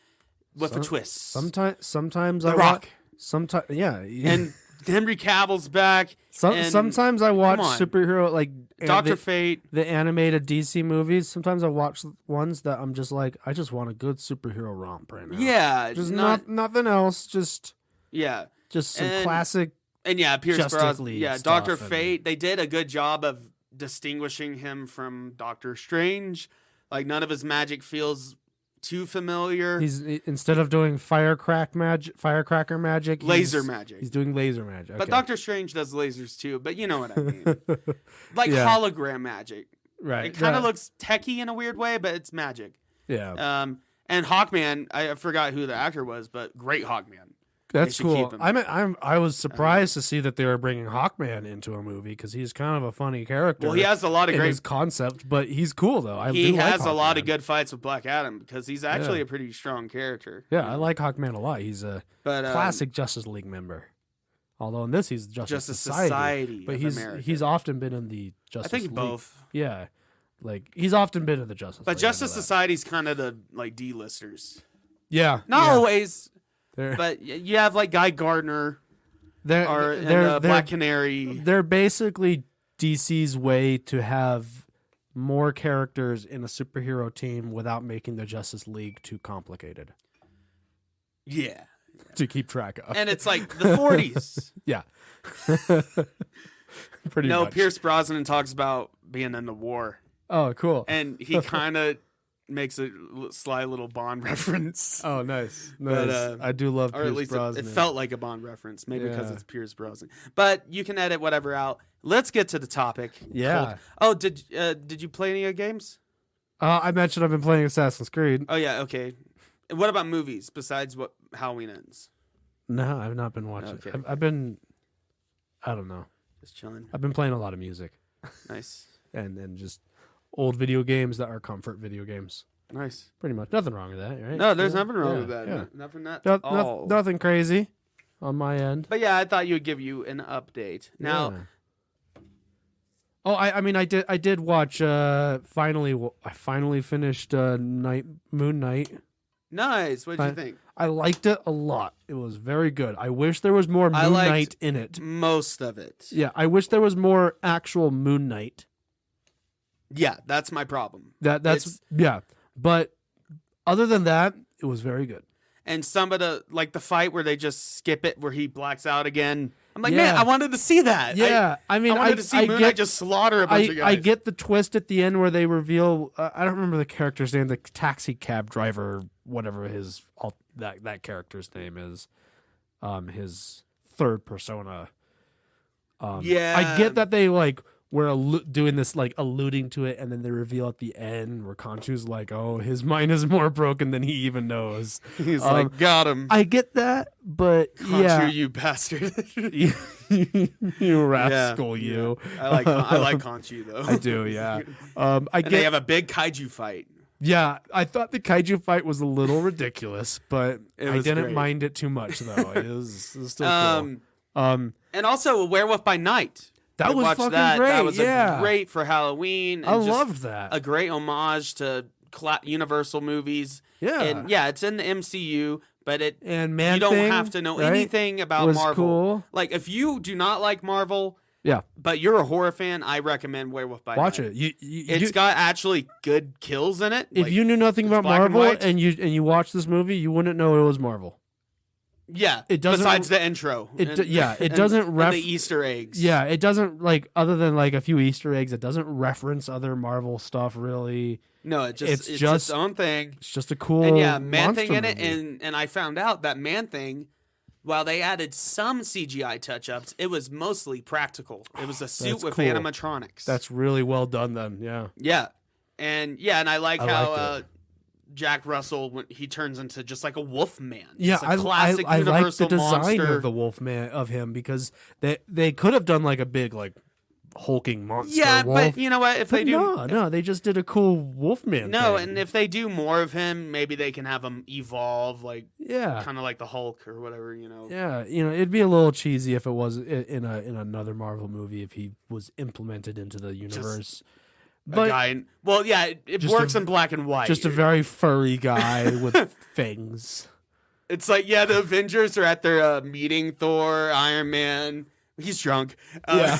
C: with a twist.
B: Sometimes
C: The
B: I
C: Rock.
B: watch. Sometimes, yeah,
C: And Henry Cavill's back.
B: Sometimes I watch superhero like
C: Dr. Fate,
B: the animated DC movies. Sometimes I watch ones that I'm just like, I just want a good superhero romp right now.
C: Yeah,
B: just nothing else. Just some classic.
C: And yeah, Pierce
B: Justice
C: Brosnan.
B: League
C: Yeah,
B: stuff
C: Dr. Fate. They did a good job of distinguishing him from Doctor Strange. Like none of his magic feels too familiar.
B: He's instead of doing firecracker magic,
C: laser magic.
B: He's doing laser magic. Okay.
C: But Doctor Strange does lasers too. But you know what I mean. Like hologram magic.
B: Right.
C: It kind of looks techie in a weird way, but it's magic.
B: Yeah.
C: And Hawkman, I forgot who the actor was, but great Hawkman.
B: That's cool. I was surprised to see that they were bringing Hawkman into a movie because he's kind of a funny character.
C: Well, he has a lot of
B: in
C: great
B: his concept, but he's cool though.
C: He has a lot of good fights with Black Adam because he's actually a pretty strong character.
B: Yeah, I like Hawkman a lot. He's a classic Justice League member. Although in this he's Justice Society, but he's often been in the Justice League.
C: I think both.
B: Yeah, like he's often been in the Justice League.
C: But Justice Society's kind of the like D-listers.
B: Yeah,
C: not always. But you have like Guy Gardner or Black Canary.
B: They're basically DC's way to have more characters in a superhero team without making the Justice League too complicated.
C: Yeah.
B: To keep track of.
C: And it's like the 40s.
B: Yeah. Pretty much.
C: Pierce Brosnan talks about being in the war.
B: Oh, cool.
C: And he kind of makes a sly little Bond reference.
B: Oh, nice. But, I do love Pierce Brosnan.
C: It felt like a Bond reference, maybe because it's Pierce Brosnan. But you can edit whatever out. Let's get to the topic.
B: Yeah.
C: Oh, did you play any games?
B: I mentioned I've been playing Assassin's Creed.
C: Oh, yeah, okay. What about movies besides what Halloween Ends?
B: No, I've not been watching.
C: Okay.
B: I've been, I don't know.
C: Just chilling.
B: I've been playing a lot of music.
C: Nice.
B: and just old video games that are comfort video games.
C: Nice.
B: Pretty much. Nothing wrong with that, right?
C: No, there's
B: Yeah.
C: nothing wrong
B: Yeah,
C: with that.
B: yeah.
C: Nothing at
B: No-
C: all.
B: nothing crazy on my end.
C: But yeah, I thought you would give you an update. Now,
B: Yeah. Oh, I mean, I did watch. I finally finished Moon Knight.
C: nice. What did you think?
B: I liked it a lot. It was very good. I wish there was more Moon
C: liked
B: Knight in it.
C: Most of it.
B: Yeah, I wish there was more actual Moon Knight.
C: Yeah, that's my problem.
B: That's yeah. But other than that, it was very good.
C: And some of the the fight where they just skip it, where he blacks out again. I'm like,
B: Yeah.
C: man, I wanted to see that.
B: Yeah, I mean,
C: I wanted to see Moon Knight just slaughter a bunch of guys.
B: I get the twist at the end where they reveal. I don't remember the character's name. The taxi cab driver, whatever that character's name is, his third persona.
C: Yeah.
B: I get that they were doing this alluding to it, and then they reveal at the end where Khonshu's like, "Oh, his mind is more broken than he even knows."
C: He's like, got him.
B: I get that, but
C: Khonshu, you bastard.
B: you rascal, you.
C: I like Khonshu though.
B: I do, yeah.
C: They have a big kaiju fight.
B: Yeah, I thought the kaiju fight was a little ridiculous, but I didn't
C: great.
B: mind it too much though. It was still cool.
C: And also a Werewolf by Night.
B: That was
C: watched
B: fucking
C: that.
B: great.
C: That was
B: yeah.
C: great for Halloween.
B: I
C: and just
B: loved that.
C: A great homage to Universal movies.
B: Yeah.
C: And yeah, it's in the MCU, but
B: and
C: you don't have to know anything about
B: was
C: Marvel.
B: Cool.
C: Like if you do not like Marvel,
B: yeah,
C: but you're a horror fan, I recommend Werewolf by Night.
B: Watch it.
C: It's got actually good kills in it.
B: If you knew nothing about
C: black and
B: Marvel
C: white.
B: and you watched this movie, you wouldn't know it was Marvel.
C: Yeah,
B: it doesn't.
C: Besides the intro,
B: It doesn't
C: and the Easter eggs.
B: Yeah, it doesn't other than a few Easter eggs. It doesn't reference other Marvel stuff really.
C: No, it's just its own thing.
B: It's just a cool
C: and yeah, Man Thing in it,
B: movie.
C: and I found out that Man Thing, while they added some CGI touch-ups, it was mostly practical. It was a suit with
B: cool.
C: animatronics.
B: That's really well done then. Yeah.
C: Yeah, and I like
B: I
C: how
B: liked it.
C: Jack Russell, when he turns into just like a wolf man.
B: Yeah,
C: It's a classic
B: I like the
C: Universal
B: design
C: monster.
B: of the Wolfman of him because they could have done a big hulking monster.
C: Yeah,
B: wolf.
C: but you know what? If they do,
B: no, they just did a cool Wolfman.
C: no,
B: thing.
C: and if they do more of him, maybe they can have him evolve,
B: yeah,
C: kind of like the Hulk or whatever.
B: yeah, it'd be a little cheesy if it was in another Marvel movie if he was implemented into the universe.
C: But it works in black and white.
B: Just a very furry guy with fangs.
C: It's like, yeah, the Avengers are at their meeting. Thor, Iron Man, he's drunk.
B: Yeah.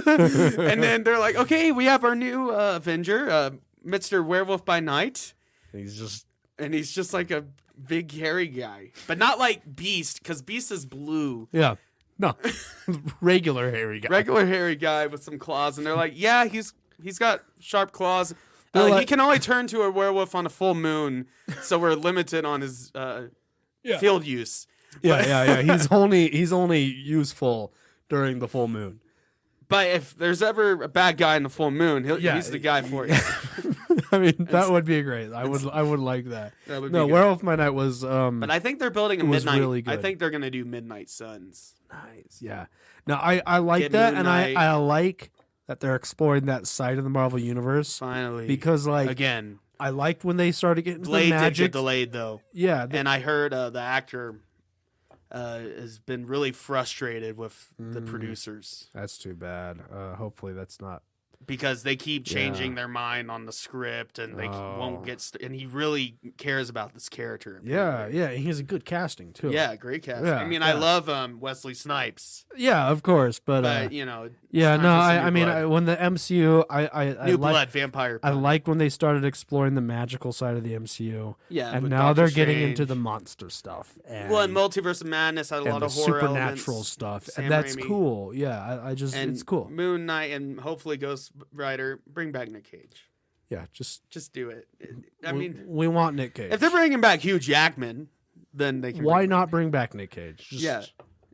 C: And then they're like, okay, we have our new Avenger, Mr. Werewolf by Night.
B: He's
C: just like a big hairy guy, but not like Beast, because Beast is blue.
B: Yeah. No, regular hairy guy.
C: Regular hairy guy with some claws, and they're like, yeah, he's got sharp claws.
B: They're
C: He can only turn to a werewolf on a full moon, so we're limited on his field use.
B: Yeah. He's only useful during the full moon.
C: But if there's ever a bad guy in the full moon, he's the guy for it.
B: I mean, that would be great. I would like that.
C: That would be
B: No,
C: good.
B: Werewolf by Night was.
C: But I think they're building a
B: was
C: midnight.
B: really good.
C: I think they're gonna do Midnight Suns.
B: Nice. Yeah. No, I like
C: Get
B: that,
C: Moon
B: and
C: Knight.
B: I like that they're exploring that side of the Marvel universe
C: Finally,
B: because
C: again,
B: I liked when they started getting to the
C: Blade did
B: magic.
C: get delayed though,
B: Yeah,
C: and I heard the actor has been really frustrated with the producers
B: that's too bad. Hopefully, that's not.
C: because they keep changing
B: Yeah.
C: their mind on the script, and they
B: Oh.
C: won't get. And he really cares about this character.
B: Yeah, yeah, he has a good casting too.
C: Yeah, great cast.
B: Yeah,
C: I mean, I
B: yeah.
C: love Wesley Snipes,
B: yeah, of course, but
C: yeah,
B: yeah,
C: it's time
B: no,
C: for some
B: I
C: new
B: mean,
C: blood.
B: when the MCU, I
C: New
B: like,
C: blood, vampire.
B: I
C: blood.
B: liked when they started exploring the magical side of the MCU,
C: Yeah,
B: and
C: with
B: now
C: Doctor
B: they're getting
C: Strange.
B: into the monster stuff. And,
C: Well, and Multiverse of Madness had a
B: and
C: lot
B: the
C: of horror
B: supernatural
C: elements.
B: stuff,
C: Sam
B: and that's
C: Raimi.
B: cool. Yeah, I just
C: And
B: it's cool.
C: Moon Knight and hopefully Ghost Rider, bring back Nick Cage.
B: Yeah, just
C: Just do it. I mean,
B: we want Nick Cage.
C: if they're bringing back Hugh Jackman, then they can.
B: Why
C: bring
B: not bring back Nick Cage? Just,
C: Yeah.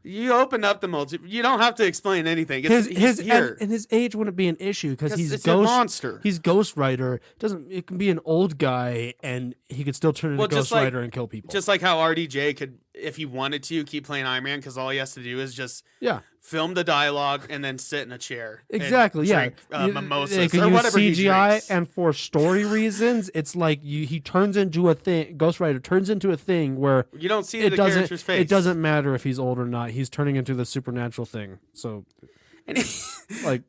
C: You open up the multi. You don't have to explain anything. It's,
B: His
C: he's here.
B: and his age wouldn't be an issue because he's
C: it's
B: Ghost.
C: a monster.
B: He's Ghost Rider. It can be an old guy and he could still turn into
C: Well, just
B: Ghost
C: like-
B: Rider and kill people.
C: Just like how RDJ could if he wanted to, keep playing Iron Man because all he has to do is just
B: Yeah.
C: film the dialogue and then sit in a chair.
B: Exactly.
C: And
B: Yeah.
C: drink, mimosas
B: They can
C: or
B: use
C: whatever he
B: CGI,
C: drinks.
B: and for story reasons, it's like he turns into a thing. Ghost Rider turns into a thing where
C: You don't see
B: it
C: the
B: doesn't.
C: character's face.
B: It doesn't matter if he's old or not. He's turning into the supernatural thing. So,
C: And
B: like,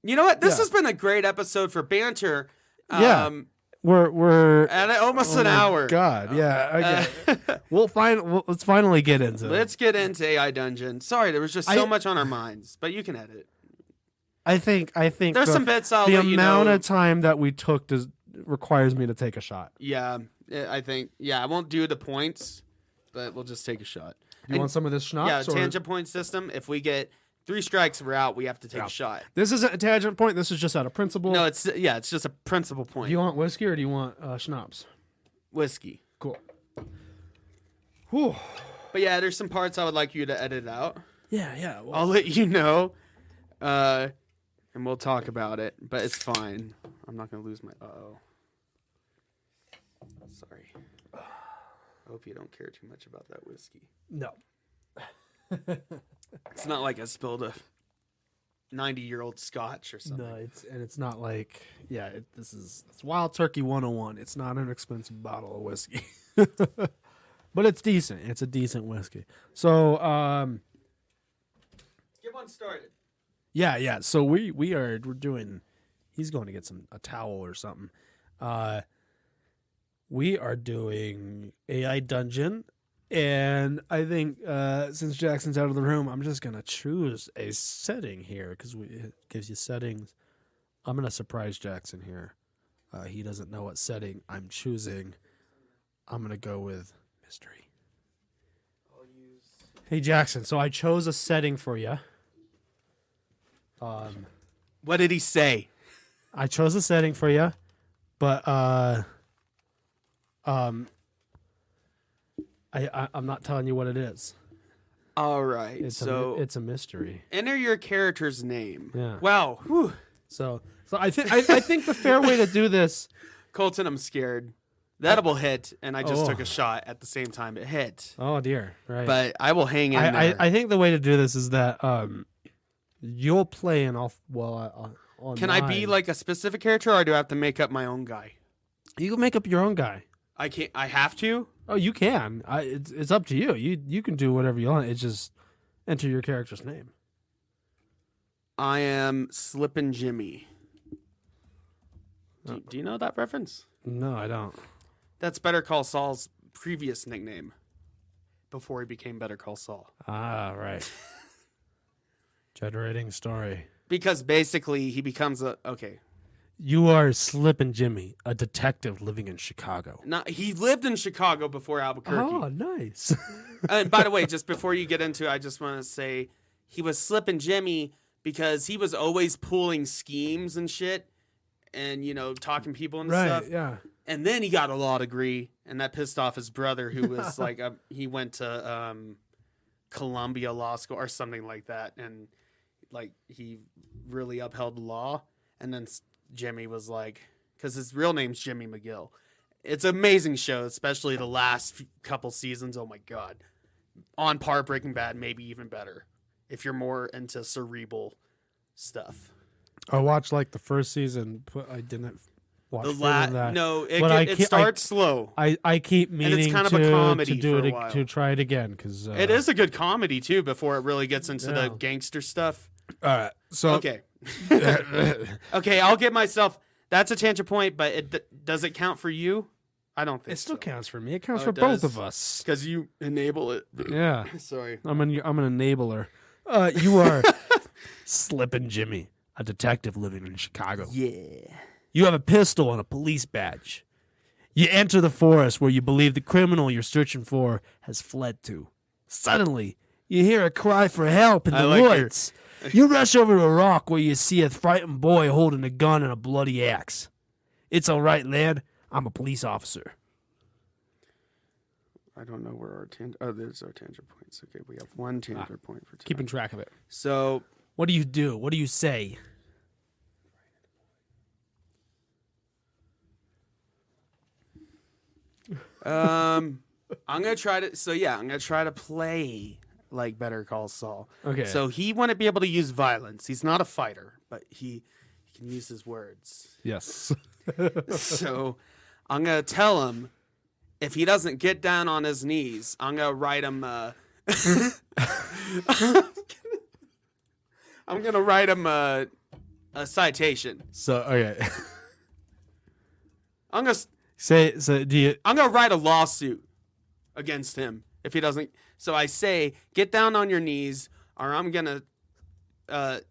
C: you know what? This
B: Yeah.
C: has been a great episode for banter.
B: Yeah. we're
C: At almost
B: oh
C: an
B: my
C: hour.
B: God, yeah. Okay.
C: Uh,
B: Let's finally get into it.
C: Let's get into AI Dungeon. Sorry, there was just so much on our minds, but you can edit.
B: I think
C: There's some bits I'll
B: the
C: let you
B: amount
C: know.
B: of time that we took requires me to take a shot.
C: Yeah, I think. Yeah, I won't do the points, but we'll just take a shot.
B: You want some of this schnapps?
C: Yeah,
B: or-
C: tangent point system. If we get 3 strikes, we're out. We have to take
B: Yeah.
C: a shot.
B: This isn't a tangent point. This is just out of principle.
C: No, it's just a principal point.
B: Do you want whiskey or do you want schnapps?
C: Whiskey.
B: Cool. Whew.
C: But yeah, there's some parts I would like you to edit out.
B: Yeah. Well,
C: I'll let you know, and we'll talk about it. But it's fine. I'm not gonna lose my. Sorry. I hope you don't care too much about that whiskey.
B: no.
C: It's not like I spilled a 90-year-old scotch or something.
B: No, it's not like it's Wild Turkey 101. It's not an expensive bottle of whiskey. But it's decent. It's a decent whiskey. So
C: Get one started.
B: yeah. So we're doing. He's going to get a towel or something. We are doing AI Dungeon, and I think since Jackson's out of the room, I'm just gonna choose a setting here because it gives you settings. I'm gonna surprise Jackson here. He doesn't know what setting I'm choosing. I'm gonna go with mystery. Hey Jackson, so I chose a setting for you.
C: What did he say?
B: I chose a setting for you, but I'm not telling you what it is.
C: All right.
B: It's a mystery.
C: Enter your character's name.
B: Yeah.
C: Wow. Whew.
B: So I think the fair way to do this.
C: Colton, I'm scared. That will hit, and I just
B: Oh.
C: took a shot at the same time it hit.
B: Oh dear, right.
C: But I will hang in there.
B: I think the way to do this is that you'll play and on
C: Can I be
B: mine.
C: like a specific character, or do I have to make up my own guy?
B: You can make up your own guy.
C: I can't. I have to.
B: Oh, you can. It's up to you. You can do whatever you want. It's just enter your character's name.
C: I am Slippin' Jimmy. Do you know that reference?
B: No, I don't.
C: That's Better Call Saul's previous nickname before he became Better Call Saul.
B: Ah, right. Generating story.
C: Because basically he becomes okay.
B: You are Slippin' Jimmy, a detective living in Chicago.
C: He lived in Chicago before Albuquerque.
B: Oh, nice.
C: And by the way, just before you get into it, I just want to say he was Slippin' Jimmy because he was always pulling schemes and shit and, talking people and
B: Right,
C: stuff.
B: yeah.
C: And then he got a law degree, and that pissed off his brother, who was like, he went to Columbia Law School or something like that. And like, he really upheld the law. And then Jimmy was like, because his real name's Jimmy McGill. It's an amazing show, especially the last couple seasons. Oh my God. On par Breaking Bad, maybe even better if you're more into cerebral stuff.
B: I watched like the first season, but I didn't watch further than that.
C: No,
B: But
C: it starts slow.
B: I keep meaning
C: kind of
B: to,
C: a comedy
B: to do
C: for
B: it
C: a while.
B: to try it again because
C: It is a good comedy too before it really gets into the gangster stuff.
B: All right, so
C: Okay. Okay, I'll get myself. That's a tangent point, but does it count for you? I don't think
B: it still
C: so.
B: counts for me. It counts
C: Oh,
B: for
C: it
B: both
C: does?
B: of us.
C: Because you enable it.
B: Yeah,
C: Sorry.
B: I'm an enabler. You are Slippin' Jimmy, a detective living in Chicago.
C: Yeah.
B: You have a pistol and a police badge. You enter the forest where you believe the criminal you're searching for has fled to. Suddenly, you hear a cry for help in
C: I
B: the
C: like your-
B: woods. You rush over to a rock where you see a frightened boy holding a gun and a bloody axe. It's all right, lad. I'm a police officer.
C: I don't know where our tangent. Oh, there's our tangent points. Okay, we have one tangent point for tonight.
B: Keeping track of it.
C: So,
B: What do you do? What do you say?
C: I'm gonna try to play like Better Call Saul.
B: Okay.
C: So he wouldn't be able to use violence. He's not a fighter, but he can use his words.
B: Yes.
C: So I'm gonna tell him if he doesn't get down on his knees, I'm gonna write him. I'm gonna write him a citation.
B: So okay.
C: I'm gonna
B: Do you?
C: I'm gonna write a lawsuit against him if he doesn't. So I say, get down on your knees, or I'm gonna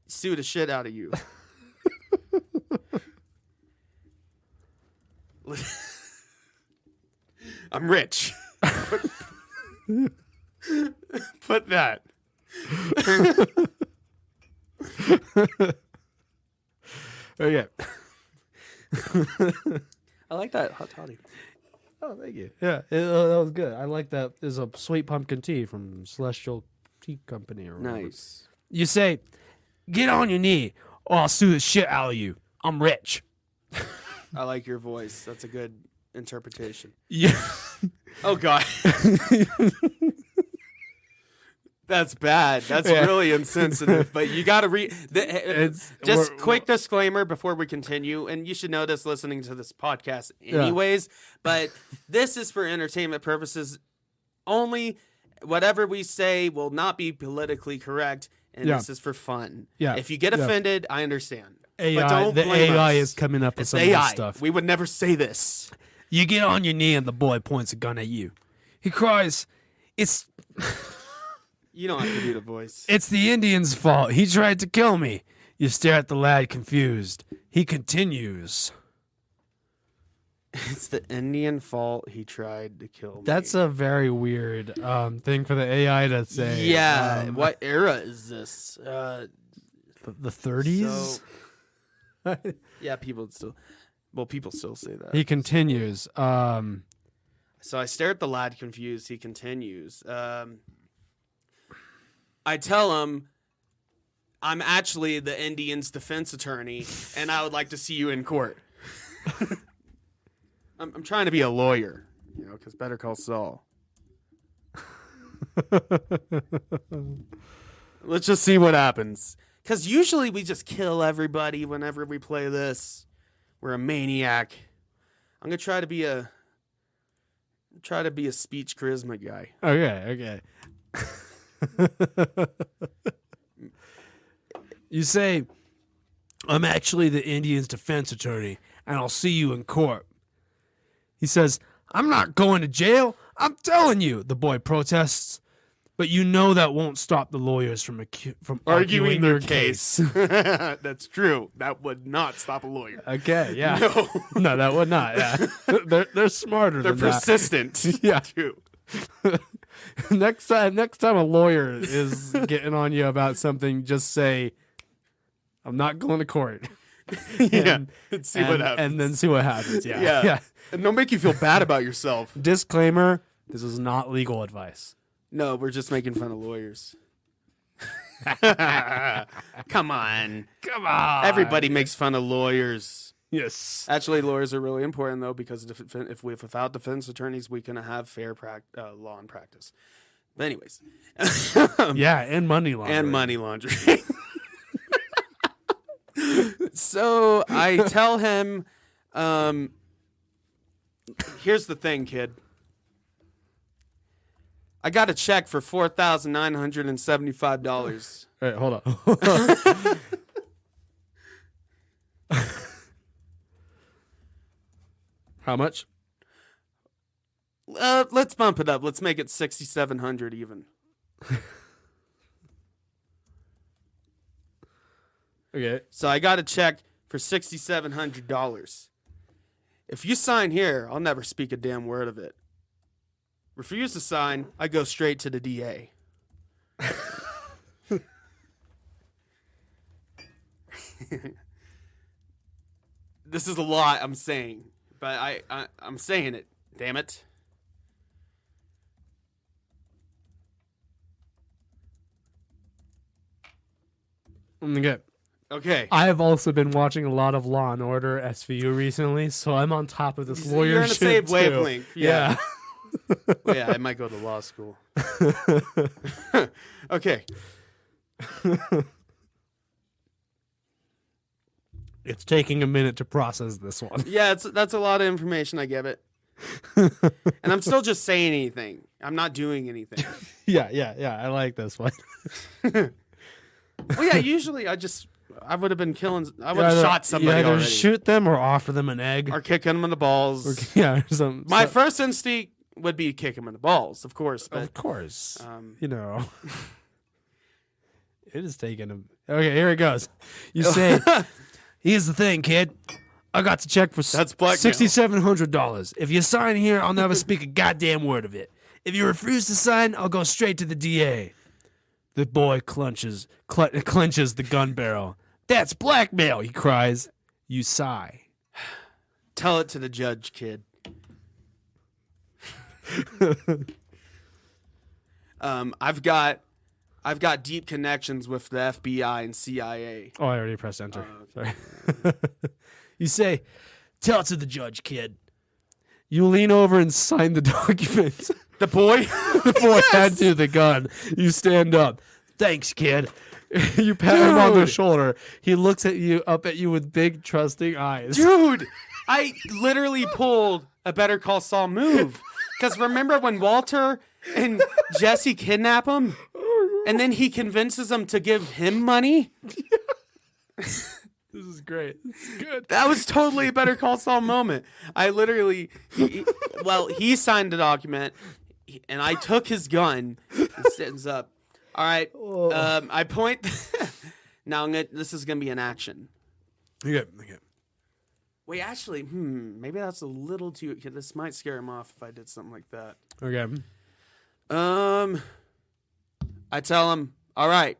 C: sue the shit out of you. I'm rich. Put that.
B: Okay.
C: I like that hot toddy.
B: Oh, thank you. Yeah, that was good. I like that. There's a sweet pumpkin tea from Celestial Tea Company or whatever.
C: Nice.
B: You say, get on your knee, or I'll sue the shit out of you. I'm rich.
C: I like your voice. That's a good interpretation.
B: Yeah.
C: Oh God. That's bad. That's really insensitive. But you got to read. Quick disclaimer before we continue, and you should know this listening to this podcast anyways. But this is for entertainment purposes only. Whatever we say will not be politically correct, and this is for fun.
B: Yeah.
C: If you get offended, I understand.
B: AI,
C: but don't
B: the
C: blame
B: AI
C: us.
B: is coming up with
C: It's
B: some
C: AI.
B: of this stuff.
C: We would never say this.
B: You get on your knee and the boy points a gun at you. He cries, "It's
C: You don't have to do the voice.
B: it's the Indian's fault. He tried to kill me." You stare at the lad confused. He continues.
C: It's the Indian fault. He tried to kill me.
B: That's a very weird thing for the AI to say.
C: Yeah. What era is this?
B: The 30s?
C: So, yeah, people still say that.
B: He continues.
C: So I stare at the lad confused. He continues. I tell him I'm actually the Indian's defense attorney, and I would like to see you in court. I'm trying to be a lawyer, because Better Call Saul. Let's just see what happens. Because usually we just kill everybody whenever we play this. We're a maniac. I'm gonna try to be a speech charisma guy.
B: Okay. You say, I'm actually the Indian's defense attorney, and I'll see you in court. He says, I'm not going to jail. I'm telling you, the boy protests. But you know that won't stop the lawyers from arguing their case.
C: That's true. That would not stop a lawyer.
B: Okay, yeah.
C: No,
B: No, that would not. Yeah. They're smarter
C: they're
B: than that.
C: persistent.
B: Yeah.
C: Too.
B: Next time a lawyer is getting on you about something, just say, I'm not going to court.
C: And see what happens.
B: And then see what happens. Yeah.
C: Yeah. And don't make you feel bad about yourself.
B: Disclaimer, this is not legal advice.
C: No, we're just making fun of lawyers. Come on. Everybody makes fun of lawyers.
B: Yes.
C: Actually, lawyers are really important, though, because if without defense attorneys, we can have fair law and practice. But anyways.
B: Yeah, and money laundering.
C: And money laundering. So I tell him, here's the thing, kid. I got a check for $4,975.
B: All right, hold on. How much?
C: Let's bump it up. Let's make it $6,700 even.
B: Okay.
C: So I got a check for $6,700. If you sign here, I'll never speak a damn word of it. Refuse to sign, I go straight to the DA. This is a lot I'm saying, but I'm saying it. Damn it.
B: Okay.
C: Okay.
B: I have also been watching a lot of Law and Order SVU recently, so I'm on top of this lawyer
C: You're in the
B: shit
C: same
B: too.
C: wavelength. Yeah. Well, yeah, I might go to law school. Okay.
B: It's taking a minute to process this one.
C: Yeah, that's a lot of information I give it. And I'm still just saying anything. I'm not doing anything.
B: Yeah. I like this one.
C: Well, yeah, usually I would have been killing. I would have shot somebody
B: You either
C: already.
B: shoot them or offer them an egg.
C: Or kick them in the balls. My first instinct would be kick him in the balls, of course. But,
B: of course. It is taking a... Okay, here it goes. You say, here's the thing, kid. I got the check for $6,700. If you sign here, I'll never speak a goddamn word of it. If you refuse to sign, I'll go straight to the DA. The boy clenches the gun barrel. That's blackmail, he cries. You sigh.
C: Tell it to the judge, kid. I've got deep connections with the FBI and CIA.
B: Oh, I already pressed enter. Sorry. You say, tell it to the judge, kid. You lean over and sign the document.
C: The boy?
B: The boy had to the gun. You stand up. Thanks, kid. You pat him on the shoulder. He looks up at you with big, trusting eyes.
C: Dude, I literally pulled a Better Call Saul move. Because remember when Walter and Jesse kidnap him? And then he convinces them to give him money?
B: This is great. This is good.
C: That was totally a Better Call Saul moment. I literally, he signed the document, and I took his gun and stands up. All right, I point. Now this is gonna be an action.
B: Okay.
C: Wait, actually, maybe that's a little too. This might scare him off if I did something like that.
B: Okay.
C: I tell him, all right,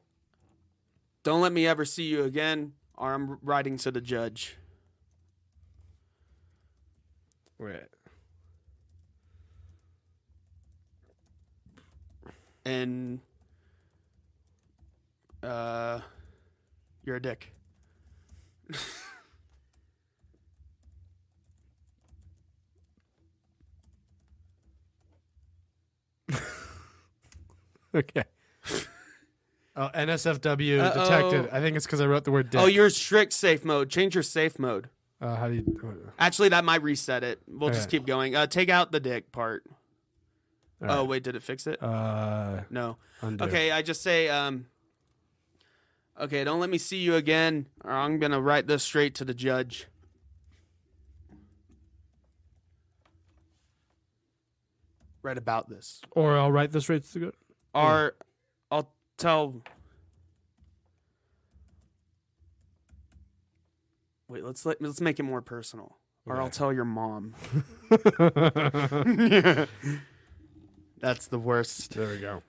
C: don't let me ever see you again, or I'm writing to the judge.
B: Right.
C: And you're a dick.
B: Okay. Oh, NSFW detected. I think it's because I wrote the word dick.
C: Oh, you're strict safe mode. Change your safe mode.
B: How do you...
C: Actually, that might reset it. We'll just
B: Okay.
C: keep going. Take out the dick part.
B: All
C: Oh,
B: right.
C: wait, did it fix it? No.
B: Undo.
C: Okay, I just say, okay, don't let me see you again, or I'm going to write this straight to the judge. Right about this.
B: Or I'll write this right to go.
C: Or I'll tell... Wait, let's make it more personal. Or I'll tell your mom. That's the worst.
B: There we go.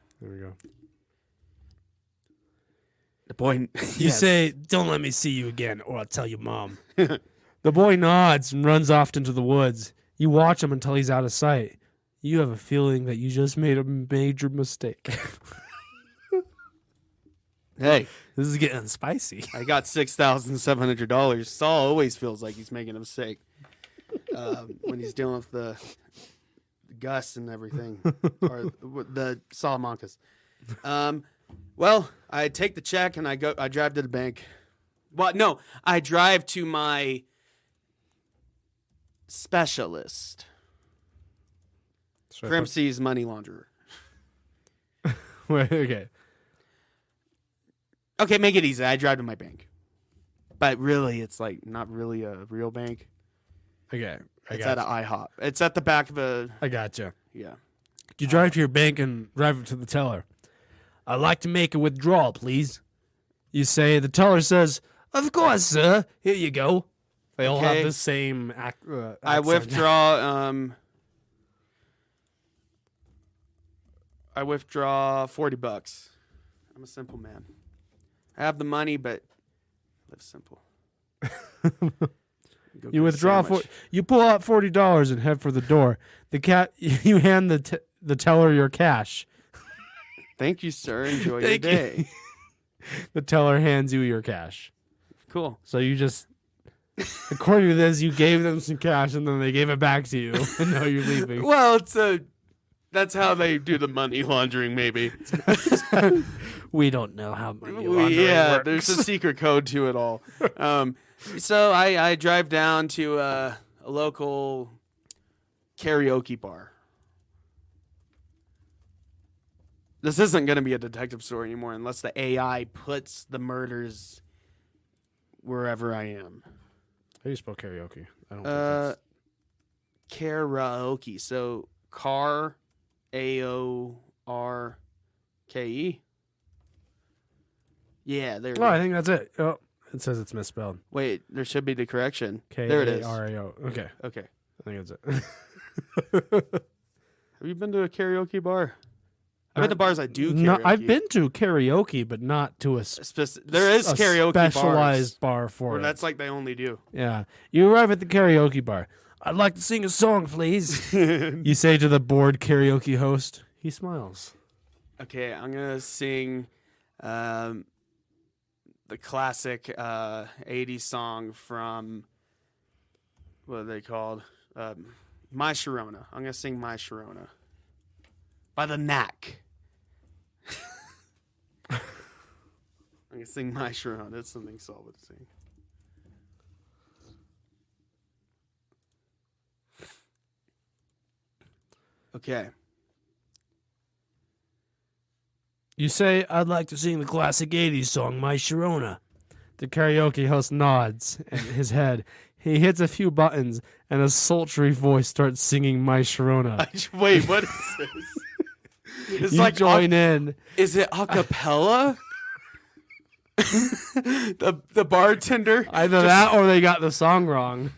C: The boy...
B: You say, don't let me see you again, or I'll tell your mom. The boy nods and runs off into the woods. You watch him until he's out of sight. You have a feeling that you just made a major mistake.
C: Hey,
B: This is getting spicy.
C: I got $6,700. Saul always feels like he's making a mistake when he's dealing with the Gus and everything, or the Salamancas. Well, I take the check and I drive to the bank. Well, no, I drive to my specialist, Grimsey's money launderer.
B: Wait, okay.
C: Okay, make it easy. I drive to my bank. But really, it's like not really a real bank.
B: Okay.
C: It's at an IHOP. It's at the back of a...
B: I gotcha.
C: Yeah.
B: You drive to your bank and drive it to the teller. I'd like to make a withdrawal, please. You say, the teller says, of course, sir. Here you go. They all have the same accent.
C: I withdraw... I withdraw $40. I'm a simple man. I have the money, but I live simple.
B: You withdraw you pull out $40 and head for the door. You hand the teller your cash.
C: Thank you, sir. Enjoy your day.
B: The teller hands you your cash.
C: Cool.
B: So you just, according to this, you gave them some cash and then they gave it back to you, and now you're leaving.
C: Well, it's a That's how they do the money laundering, maybe.
B: We don't know how money laundering works.
C: There's a secret code to it all. So I drive down to a local karaoke bar. This isn't going to be a detective story anymore unless the AI puts the murders wherever I am.
B: How do you spell karaoke? I don't think that's...
C: Karaoke. So car, AORKE. Yeah, there it is.
B: I think that's it. Oh, it says it's misspelled.
C: Wait, there should be the correction. There it is.
B: K-A-R-A-O. Okay.
C: Okay.
B: I think that's it.
C: Have you been to a karaoke bar? I've been to bars I do karaoke.
B: No, I've been to karaoke, but not to a
C: there is karaoke
B: specialized bar for
C: where
B: it.
C: that's like they only do.
B: Yeah. You arrive at the karaoke bar. I'd like to sing a song, please. You say to the bored karaoke host. He smiles.
C: Okay, I'm going to sing the classic 80s song from, what are they called? My Sharona. I'm going to sing My Sharona by the Knack. I'm going to sing My Sharona. That's something Saul would sing. Okay.
B: You say, I'd like to sing the classic 80s song, My Sharona. The karaoke host nods his head. He hits a few buttons, and a sultry voice starts singing My Sharona.
C: Wait, what is this? It's
B: you
C: like
B: join in.
C: Is it a cappella? the bartender?
B: Either that or they got the song wrong.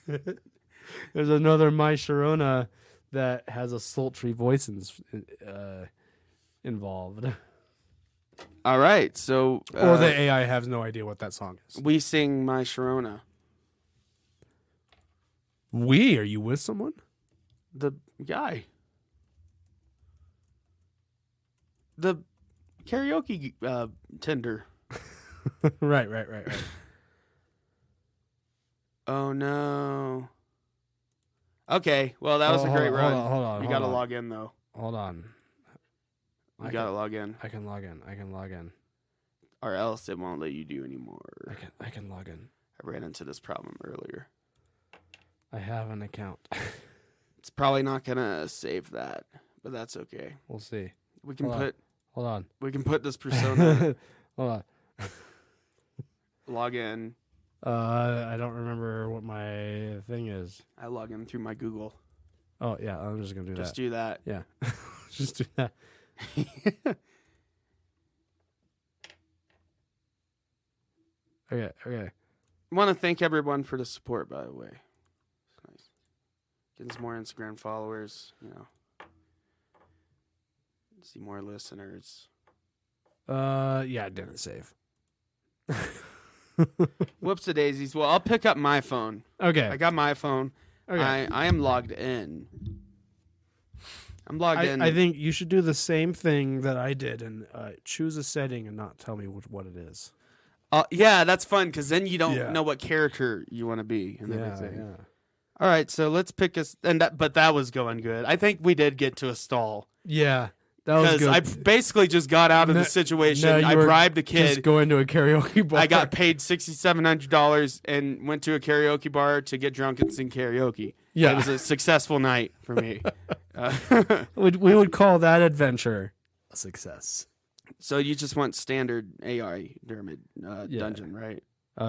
B: There's another My Sharona that has a sultry voice involved.
C: All right, so...
B: or the AI has no idea what that song is.
C: We sing My Sharona.
B: We? Are you with someone?
C: The guy. The karaoke tender.
B: Right.
C: Oh, no. Okay, well, that was a great run.
B: Hold on.
C: You got to log in, though.
B: Hold on.
C: You got to log in.
B: I can log in.
C: Or else it won't let you do anymore.
B: I can log in.
C: I ran into this problem earlier.
B: I have an account.
C: It's probably not going to save that, but that's okay.
B: We'll see.
C: We can
B: Hold on.
C: We can put this persona.
B: Hold on.
C: Log in.
B: I don't remember what my thing is.
C: I log in through my Google.
B: Oh, yeah. I'm just going to do that.
C: Just do that.
B: Yeah. Just do that. Okay.
C: I want to thank everyone for the support, by the way. It's nice. Getting some more Instagram followers, see more listeners.
B: Yeah, it didn't save.
C: Whoops-a-daisies. Well, I'll pick up my phone.
B: Okay.
C: I got my phone.
B: Okay.
C: I am logged in. I'm logged in.
B: I think you should do the same thing that I did and choose a setting and not tell me what it is.
C: Yeah, that's fun because then you don't know what character you want to be and everything.
B: Yeah.
C: All right, so let's pick but that was going good. I think we did get to a stall.
B: Yeah, that was good.
C: I basically just got out of the situation. I bribed the kid.
B: Just going to a karaoke bar.
C: I got paid $6,700 and went to a karaoke bar to get drunk and sing karaoke.
B: Yeah,
C: it was a successful night for me.
B: We would call that adventure a success.
C: So you just want standard AI dungeon, right?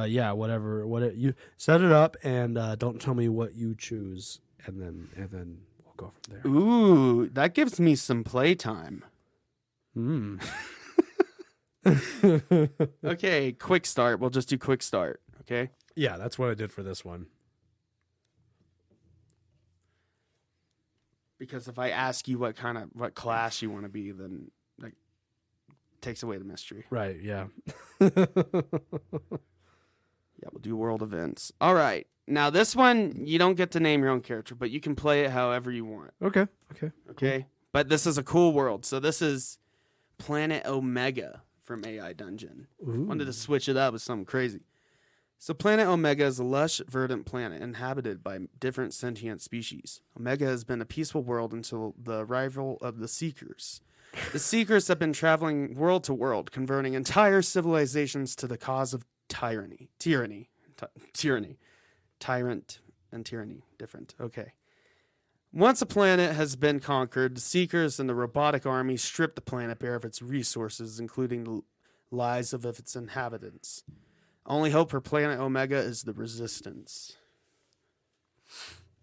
B: Yeah, whatever. You set it up and don't tell me what you choose, and then we'll go from there.
C: Ooh, that gives me some playtime. Okay, quick start. We'll just do quick start. Okay.
B: Yeah, that's what I did for this one.
C: Because if I ask you what class you want to be, then like takes away the mystery.
B: Right. Yeah.
C: Yeah, we'll do world events. All right. Now this one you don't get to name your own character, but you can play it however you want.
B: Okay.
C: Okay. But this is a cool world. So this is Planet Omega from AI Dungeon.
B: Ooh.
C: Wanted to switch it up with something crazy. So planet Omega is a lush, verdant planet inhabited by different sentient species. Omega has been a peaceful world until the arrival of the Seekers. The Seekers have been traveling world to world, converting entire civilizations to the cause of tyranny. Tyranny. Tyrant and tyranny. Different. Okay. Once a planet has been conquered, the Seekers and the robotic army strip the planet bare of its resources, including the lives of its inhabitants. Only hope for planet Omega is the resistance.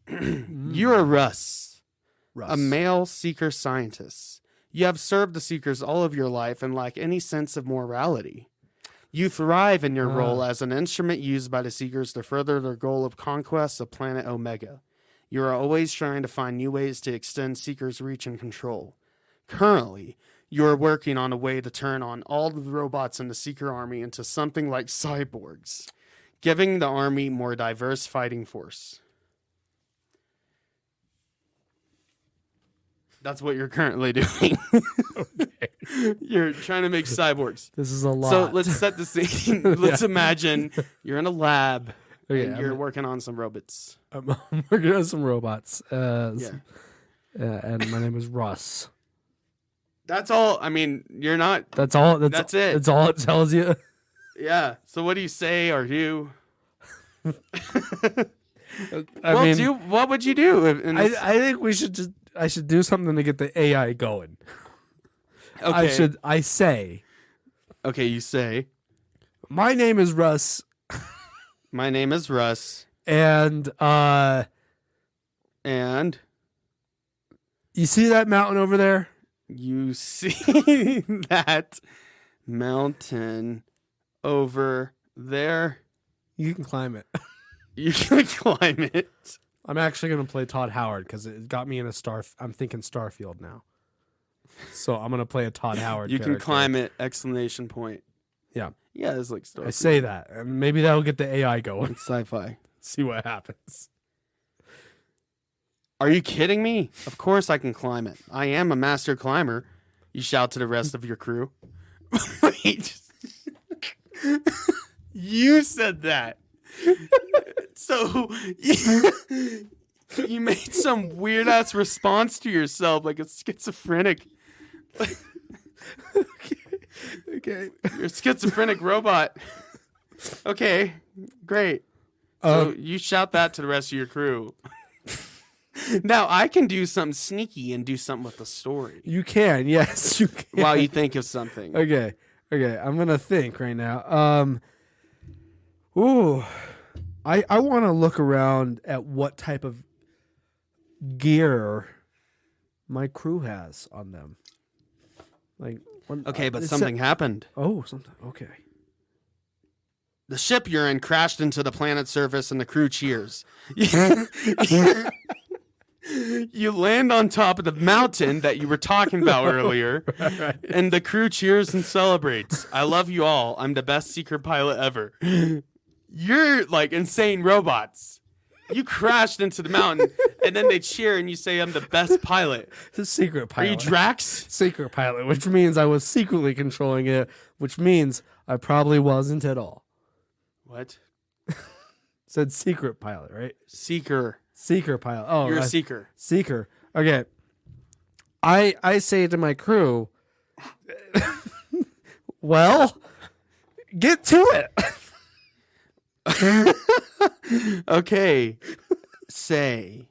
C: You're Russ, a male Seeker scientist. You have served the Seekers all of your life and lack any sense of morality. You thrive in your role as an instrument used by the Seekers to further their goal of conquest of planet Omega. You are always trying to find new ways to extend Seekers' reach and control. Currently, you are working on a way to turn on all the robots in the Seeker army into something like cyborgs, giving the army more diverse fighting force. That's what you're currently doing. Okay. You're trying to make cyborgs.
B: This is a lot.
C: So let's set the scene. Let's imagine you're in a lab and you're working on some robots.
B: I'm working on some robots.
C: Yeah.
B: And my name is Russ.
C: That's all. I mean, you're not.
B: That's all.
C: That's it.
B: That's all it tells you.
C: Yeah. So what do you say or do?
B: I mean,
C: what would you do?
B: I think we should just. I should do something to get the AI going.
C: Okay.
B: I say.
C: Okay, you say.
B: My name is Russ.
C: My name is Russ.
B: And you see that mountain over there?
C: You see that mountain over there?
B: You can climb it.
C: You can climb it.
B: I'm actually going to play Todd Howard because it got me in a I'm thinking Starfield now. So I'm going to play a Todd Howard
C: You
B: character.
C: can climb it, exclamation point.
B: Yeah.
C: Yeah, it's like Starfield.
B: I say that. And maybe that'll get the AI going.
C: It's sci-fi.
B: See what happens.
C: Are you kidding me? Of course I can climb it. I am a master climber. You shout to the rest of your crew. Wait. You said that. So you made some weird ass response to yourself, like a schizophrenic.
B: Okay.
C: You're a schizophrenic robot. Okay, great. So you shout that to the rest of your crew. Now I can do something sneaky and do something with the story.
B: You can, yes, you can.
C: While you think of something.
B: Okay. I'm gonna think right now. Ooh, I want to look around at what type of gear my crew has on them. Like,
C: Okay, but something happened.
B: Oh, something. Okay.
C: The ship you're in crashed into the planet's surface and the crew cheers. You land on top of the mountain that you were talking about earlier, and the crew cheers and celebrates. I love you all. I'm the best Seeker pilot ever. You're like insane robots. You crashed into the mountain, and then they cheer, and you say, I'm the best pilot.
B: It's a secret
C: Are
B: pilot.
C: you Drax?
B: Secret pilot, which means I was secretly controlling it, which means I probably wasn't at all.
C: What?
B: Said secret pilot, right?
C: Seeker.
B: Seeker pilot. Oh,
C: You're a seeker.
B: Seeker. Okay. I say to my crew, well, get to it.
C: Okay. Say.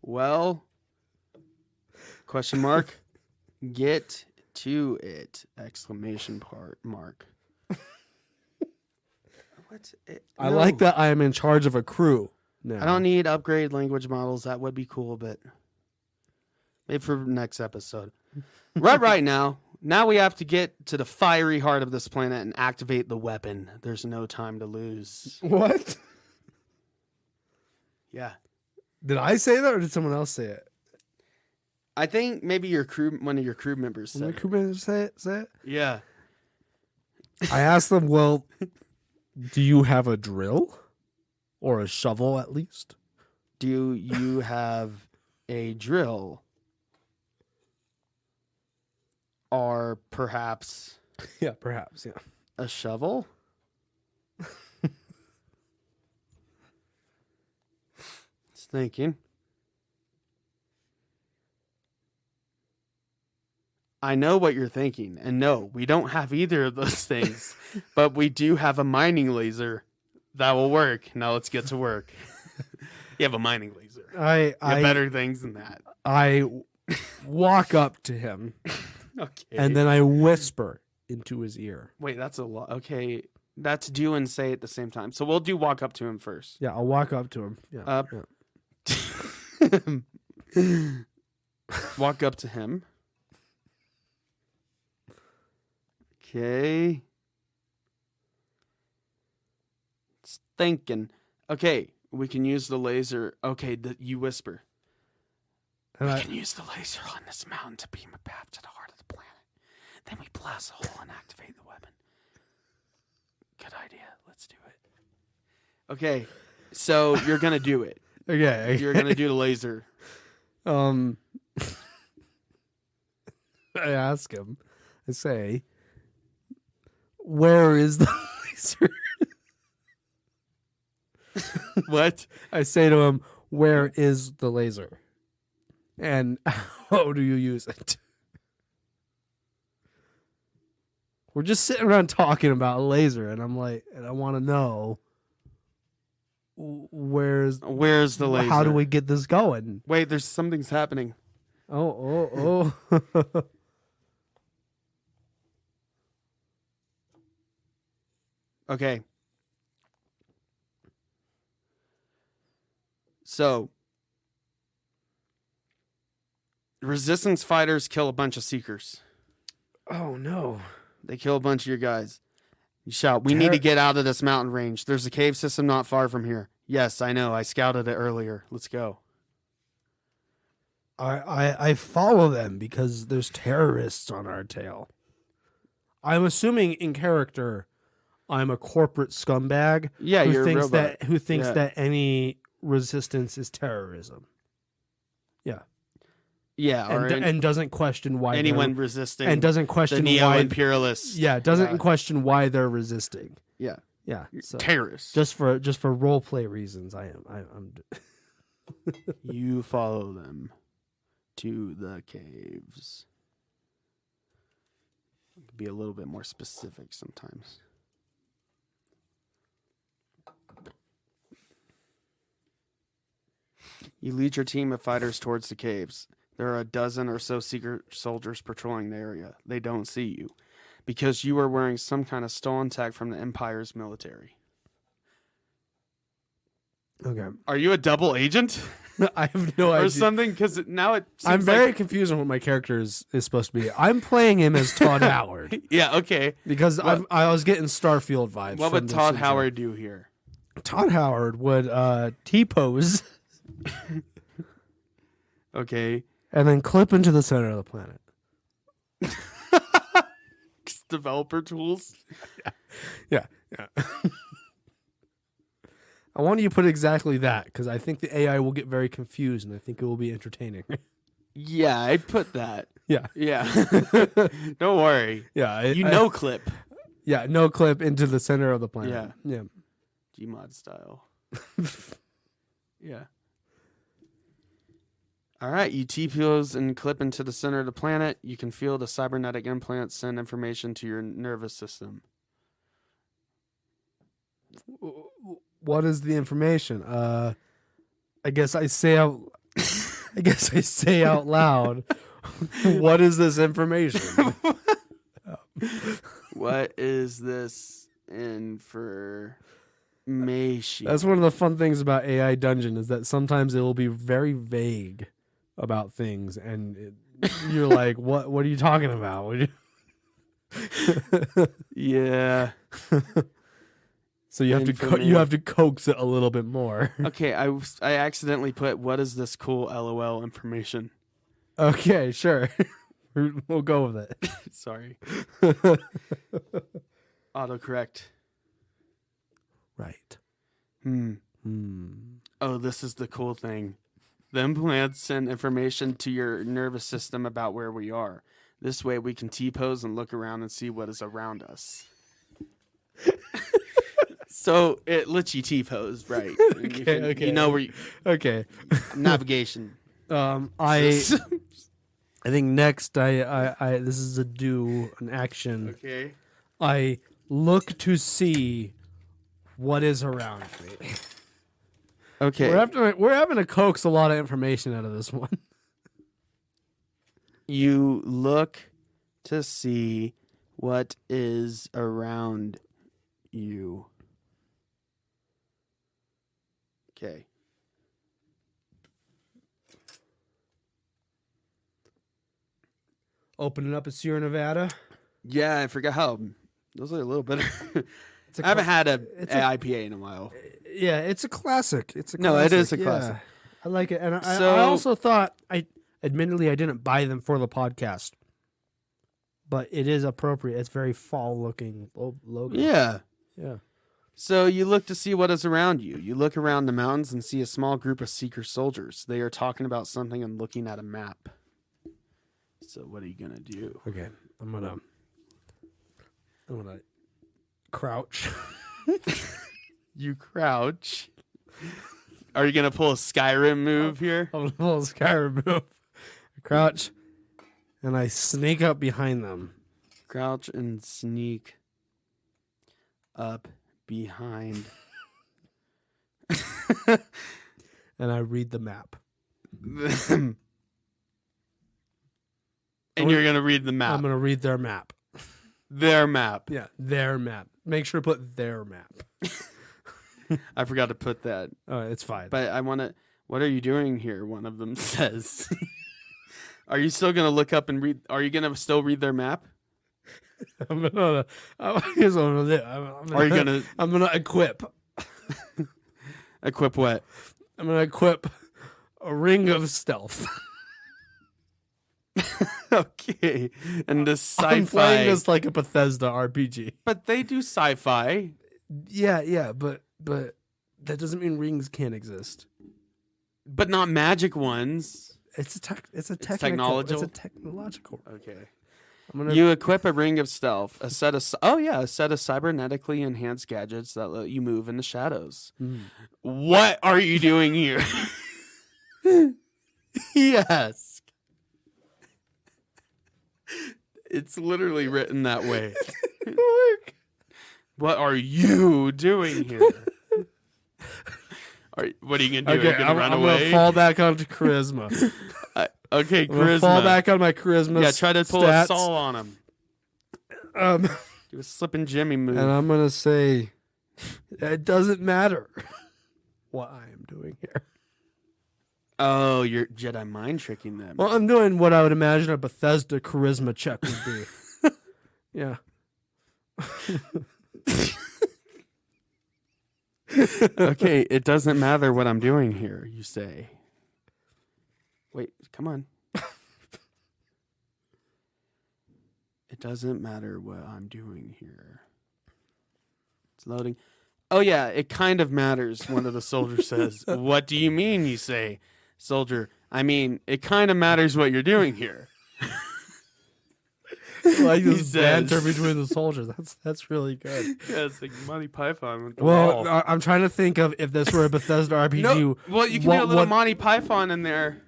C: Well. Question mark. Get to it. Exclamation mark. What's it?
B: I like that I am in charge of a crew now.
C: I don't need upgrade language models. That would be cool, but maybe for next episode. Right now we have to get to the fiery heart of this planet and activate the weapon. There's no time to lose.
B: What?
C: Yeah.
B: Did I say that or did someone else say it?
C: I think maybe one of your crew members said
B: My
C: it.
B: crew members say it?
C: Yeah.
B: I asked them, well, do you have a drill? Or a shovel, at least?
C: Do you have a drill? Or perhaps
B: Yeah, perhaps, yeah.
C: a shovel? thinking. I know what you're thinking, and no, we don't have either of those things, but we do have a mining laser that will work. Now let's get to work. You have a mining laser. You have better things than that.
B: I walk up to him,
C: Okay.
B: and then I whisper into his ear.
C: Wait, that's a lot. Okay, that's do and say at the same time. So we'll do walk up to him first.
B: Yeah, I'll walk up to him. Yeah.
C: Up.
B: Yeah.
C: Walk up to him. Okay. It's thinking. Okay, we can use the laser. Okay, you whisper.
B: And
C: We can use the laser on this mountain to beam a path to the heart of the planet. Then we blast a hole and activate the weapon. Good idea. Let's do it. Okay, so you're gonna do it.
B: Okay.
C: You're gonna do the laser.
B: I ask him. I say, "Where is the laser?"
C: What?
B: I say to him, "Where is the laser? And how do you use it?" We're just sitting around talking about a laser, and I'm like, and I want to know where's
C: the laser?
B: How do we get this going?
C: Wait, there's something's happening.
B: Oh.
C: Okay. So, resistance fighters kill a bunch of seekers.
B: Oh no.
C: They kill a bunch of your guys. You shout, "We need to get out of this mountain range. There's a cave system not far from here." Yes, I know. I scouted it earlier. Let's go.
B: I follow them because there's terrorists on our tail. I'm assuming in character I'm a corporate scumbag
C: Yeah,
B: who
C: you're a
B: thinks
C: robot.
B: that
C: Yeah.
B: any resistance is terrorism. Yeah.
C: Yeah, or
B: And doesn't question why
C: anyone
B: they're-
C: resisting
B: and doesn't
C: the
B: question why
C: neo-imperialists.
B: doesn't question why they're resisting.
C: Yeah.
B: Yeah. So
C: Terrorists.
B: just for role play reasons I'm
C: You follow them to the caves. Be a little bit more specific sometimes. You lead your team of fighters towards the caves. There are a dozen or so secret soldiers patrolling the area. They don't see you because you are wearing some kind of stolen tech from the Empire's military.
B: Okay.
C: Are you a double agent
B: I have no
C: or
B: idea.
C: something? Because now it seems
B: I'm very
C: like...
B: confused on what my character is supposed to be. I'm playing him as Todd Howard
C: Yeah, okay.
B: because I was getting Starfield vibes.
C: What
B: from
C: would
B: this
C: Todd
B: intro.
C: Howard do here?
B: Todd Howard would T-pose
C: Okay.
B: and then clip into the center of the planet.
C: Developer tools.
B: Yeah. I want you to put exactly that because I think the AI will get very confused and I think it will be entertaining.
C: Yeah, I'd put that.
B: Yeah.
C: Yeah. Don't worry.
B: Yeah.
C: No clip.
B: Yeah. No clip into the center of the planet.
C: Yeah.
B: Yeah.
C: Gmod style. Yeah. All right, you T-pose and clip into the center of the planet. You can feel the cybernetic implants send information to your nervous system.
B: What is the information? I guess I say out loud. What is this information?
C: What is this information?
B: That's one of the fun things about AI Dungeon is that sometimes it will be very vague about things, and you're like, "What? What are you talking about?"
C: Yeah.
B: So you have to coax it a little bit more.
C: Okay, I accidentally put, "What is this cool LOL information?"
B: Okay, sure. We'll go with it.
C: Sorry. Autocorrect.
B: Right.
C: Oh, this is the cool thing. The implants send information to your nervous system about where we are. This way we can T-pose and look around and see what is around us. So it lets you T-pose, right?
B: Okay.
C: You know where you,
B: Okay.
C: navigation.
B: I think next I this is an action.
C: Okay.
B: I look to see what is around me.
C: Okay.
B: We're having to coax a lot of information out of this one.
C: You look to see what is around you. Okay.
B: Opening up a Sierra Nevada.
C: Yeah, I forgot how. Those are a little bit. I haven't had a IPA in a while.
B: Yeah, it's a classic.
C: No, it is a classic.
B: Yeah, I like it, and I
C: So-
B: also thought admittedly, I didn't buy them for the podcast, but it is appropriate. It's very fall-looking logo.
C: Yeah.
B: Yeah.
C: So you look to see what is around you. You look around the mountains and see a small group of seeker soldiers. They are talking about something and looking at a map. So what are you gonna do?
B: Okay, I'm gonna crouch.
C: You crouch. Are you gonna pull a Skyrim move here?
B: I'm gonna pull a Skyrim move. I crouch, and I sneak up behind them.
C: Crouch and sneak up behind.
B: And I read the map.
C: And you're gonna read the map.
B: I'm gonna read their map.
C: Their map.
B: Yeah, their map. Make sure to put their map.
C: I forgot to put that.
B: Oh, it's fine.
C: But I want to. What are you doing here? One of them says. Are you still gonna look up and read? Are you gonna still read their map?
B: Here's what I'm gonna do.
C: Are you gonna?
B: I'm gonna equip.
C: Equip what?
B: I'm gonna equip a ring of stealth.
C: Okay, and the sci-fi.
B: I'm playing this like a Bethesda RPG.
C: But they do sci-fi.
B: Yeah, but that doesn't mean rings can't exist.
C: But not magic ones.
B: It's a
C: technological?
B: technological.
C: Okay.
B: I'm gonna,
C: You equip a ring of stealth, a set of cybernetically enhanced gadgets that let you move in the shadows. What are you doing here? Yes. It's literally written that way. What are you doing here? What are you gonna do?
B: okay,
C: Are you gonna run
B: I'm
C: away?
B: gonna fall back onto charisma.
C: Okay,
B: I'm gonna
C: charisma.
B: fall back on my charisma.
C: Yeah, try to pull
B: stats.
C: a Saul on him. Do a slipping Jimmy move.
B: And I'm gonna say, it doesn't matter what I am doing here.
C: Oh, you're Jedi mind tricking them.
B: Well, I'm doing what I would imagine a Bethesda charisma check would be. Yeah.
C: Okay, it doesn't matter what I'm doing here, you say. Wait, come on. It doesn't matter what I'm doing here. It's loading. Oh, yeah, it kind of matters, one of the soldiers says. What do you mean, you say? Soldier, I mean, it kind of matters what you're doing here.
B: Like
C: He
B: this
C: says.
B: banter between the soldiers. That's really good.
C: Yeah, it's like Monty Python with the
B: Well,
C: wall.
B: I'm trying to think of if this were a Bethesda RPG.
C: No, well, you can do a little Monty Python in there,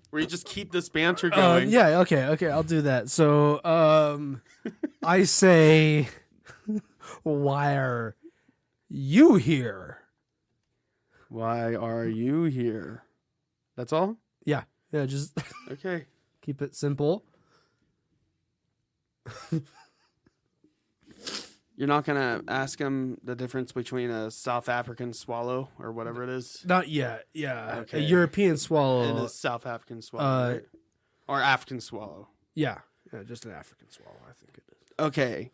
C: where you just keep this banter going.
B: Yeah, okay, I'll do that. So, I say, why are you here?
C: Why are you here? That's all?
B: Yeah, just
C: Okay.
B: keep it simple.
C: You're not going to ask him the difference between a South African swallow or whatever it is?
B: Not yet. Yeah,
C: Okay.
B: a European swallow.
C: And a South African swallow, right? Or African swallow.
B: Yeah, just an African swallow, I think it is.
C: Okay.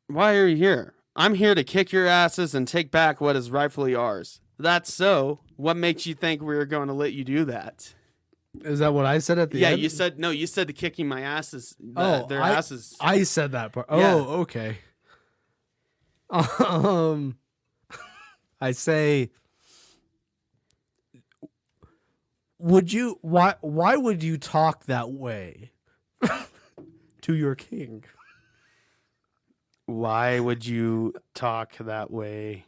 C: Why are you here? I'm here to kick your asses and take back what is rightfully ours. That's so. What makes you think we're going to let you do that?
B: Is that what I said at the
C: Yeah,
B: end?
C: you said to kicking my asses. Their
B: I,
C: asses.
B: I said that part. Oh,
C: Yeah.
B: okay. I say, would you? Why would you talk that way to your king?
C: Why would you talk that way?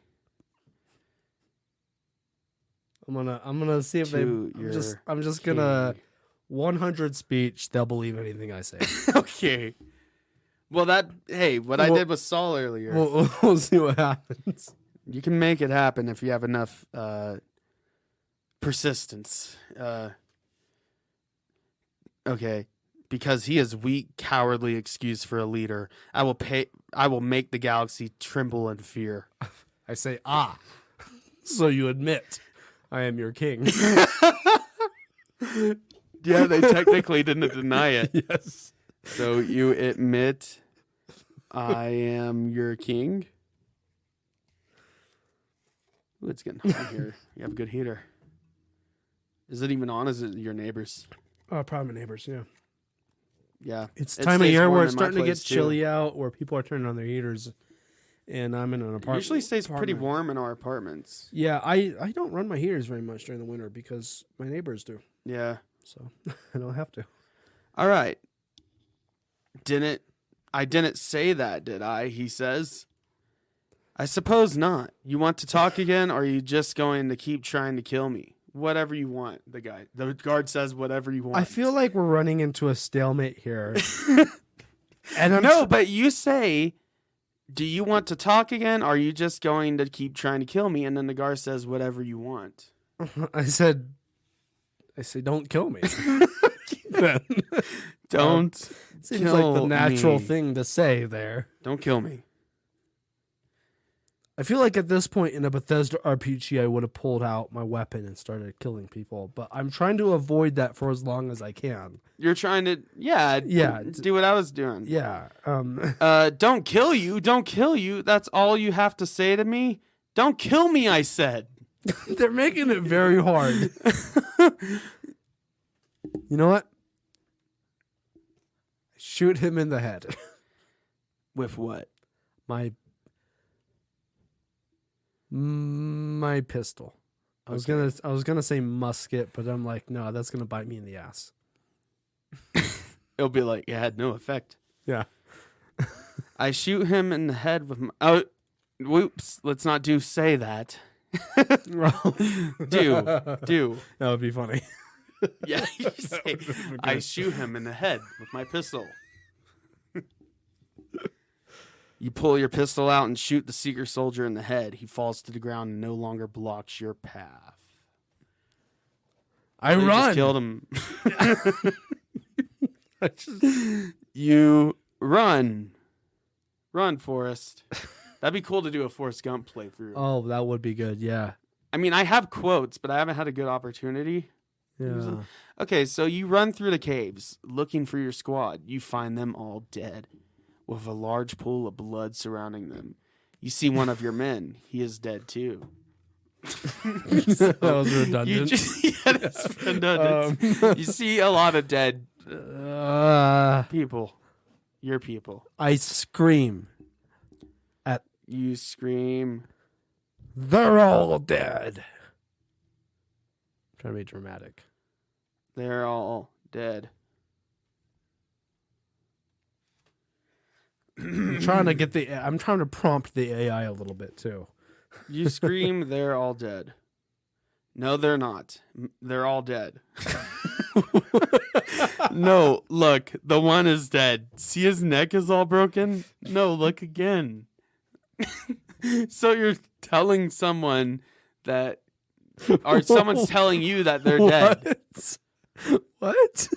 B: I'm gonna see if
C: To
B: I'm just gonna 100 speech. They'll believe anything I say.
C: Okay. Well, what I did was Saul earlier.
B: We'll see what happens.
C: You can make it happen if you have enough persistence. Okay. Because he is weak, cowardly excuse for a leader. I will make the galaxy tremble in fear.
B: I say, so you admit I am your king.
C: Yeah, they technically didn't deny it.
B: Yes.
C: So you admit I am your king? Ooh, it's getting hot here. You have a good heater. Is it even on? Is it your neighbors?
B: Probably my neighbors, yeah.
C: Yeah.
B: It's
C: It
B: time of
C: stays
B: year
C: warm
B: where
C: in
B: it's
C: my
B: starting to get
C: place, too.
B: chilly out, where people are turning on their heaters, and I'm in an
C: It
B: apartment.
C: usually stays pretty warm in our apartments.
B: Yeah, I don't run my heaters very much during the winter because my neighbors do,
C: Yeah.
B: so I don't have to.
C: All right. I didn't say that, did I? He says. I suppose not. You want to talk again, or are you just going to keep trying to kill me? Whatever you want, the guard says whatever you want.
B: I feel like we're running into a stalemate here. And
C: but you say, do you want to talk again, or are you just going to keep trying to kill me? And then the guard says whatever you want.
B: I say, don't kill me.
C: Don't
B: Seems
C: kill
B: like the natural
C: me.
B: thing to say there.
C: Don't kill me.
B: I feel like at this point in a Bethesda RPG, I would have pulled out my weapon and started killing people, but I'm trying to avoid that for as long as I can.
C: You're trying to, do what I was doing.
B: Yeah.
C: Don't kill you. Don't kill you. That's all you have to say to me. Don't kill me, I said.
B: They're making it very hard. You know what? Shoot him in the head.
C: With what?
B: My pistol. I was gonna say musket, but I'm like, no, that's gonna bite me in the ass.
C: It'll be like, it had no effect.
B: Yeah.
C: I shoot him in the head with my... Oh, whoops. Let's not say that. Do.
B: That would be funny.
C: Yeah, you say, I shoot him in the head with my pistol. You pull your pistol out and shoot the secret soldier in the head. He falls to the ground and no longer blocks your path.
B: I
C: You
B: run.
C: just killed him. You run. Run, Forrest. That'd be cool to do a Forrest Gump playthrough.
B: Oh, that would be good. Yeah.
C: I mean, I have quotes, but I haven't had a good opportunity.
B: Yeah.
C: Okay, so you run through the caves looking for your squad. You find them all dead, with a large pool of blood surrounding them. You see one of your men. He is dead too.
B: That was redundant.
C: That's redundant. You see a lot of dead people. Your people.
B: I scream.
C: You scream.
B: They're all dead. I'm trying to be dramatic.
C: They're all dead.
B: I'm trying to prompt the AI a little bit too.
C: You scream, they're all dead. No, they're not. They're all dead. No, look, the one is dead. See his neck is all broken? No, look again. So you're telling someone that, or someone's telling you that they're dead.
B: What?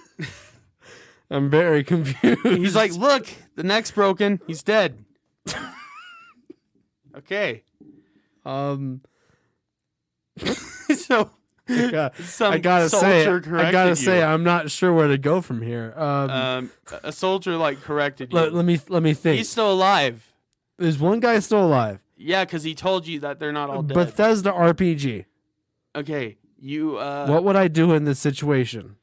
B: I'm very confused.
C: He's like, look, the neck's broken. He's dead. Okay. So
B: I gotta say, I'm not sure where to go from here.
C: A soldier like corrected you.
B: Let me think.
C: He's still alive.
B: There's one guy still alive.
C: Yeah, because he told you that they're not all dead.
B: Bethesda RPG.
C: Okay, you.
B: What would I do in this situation?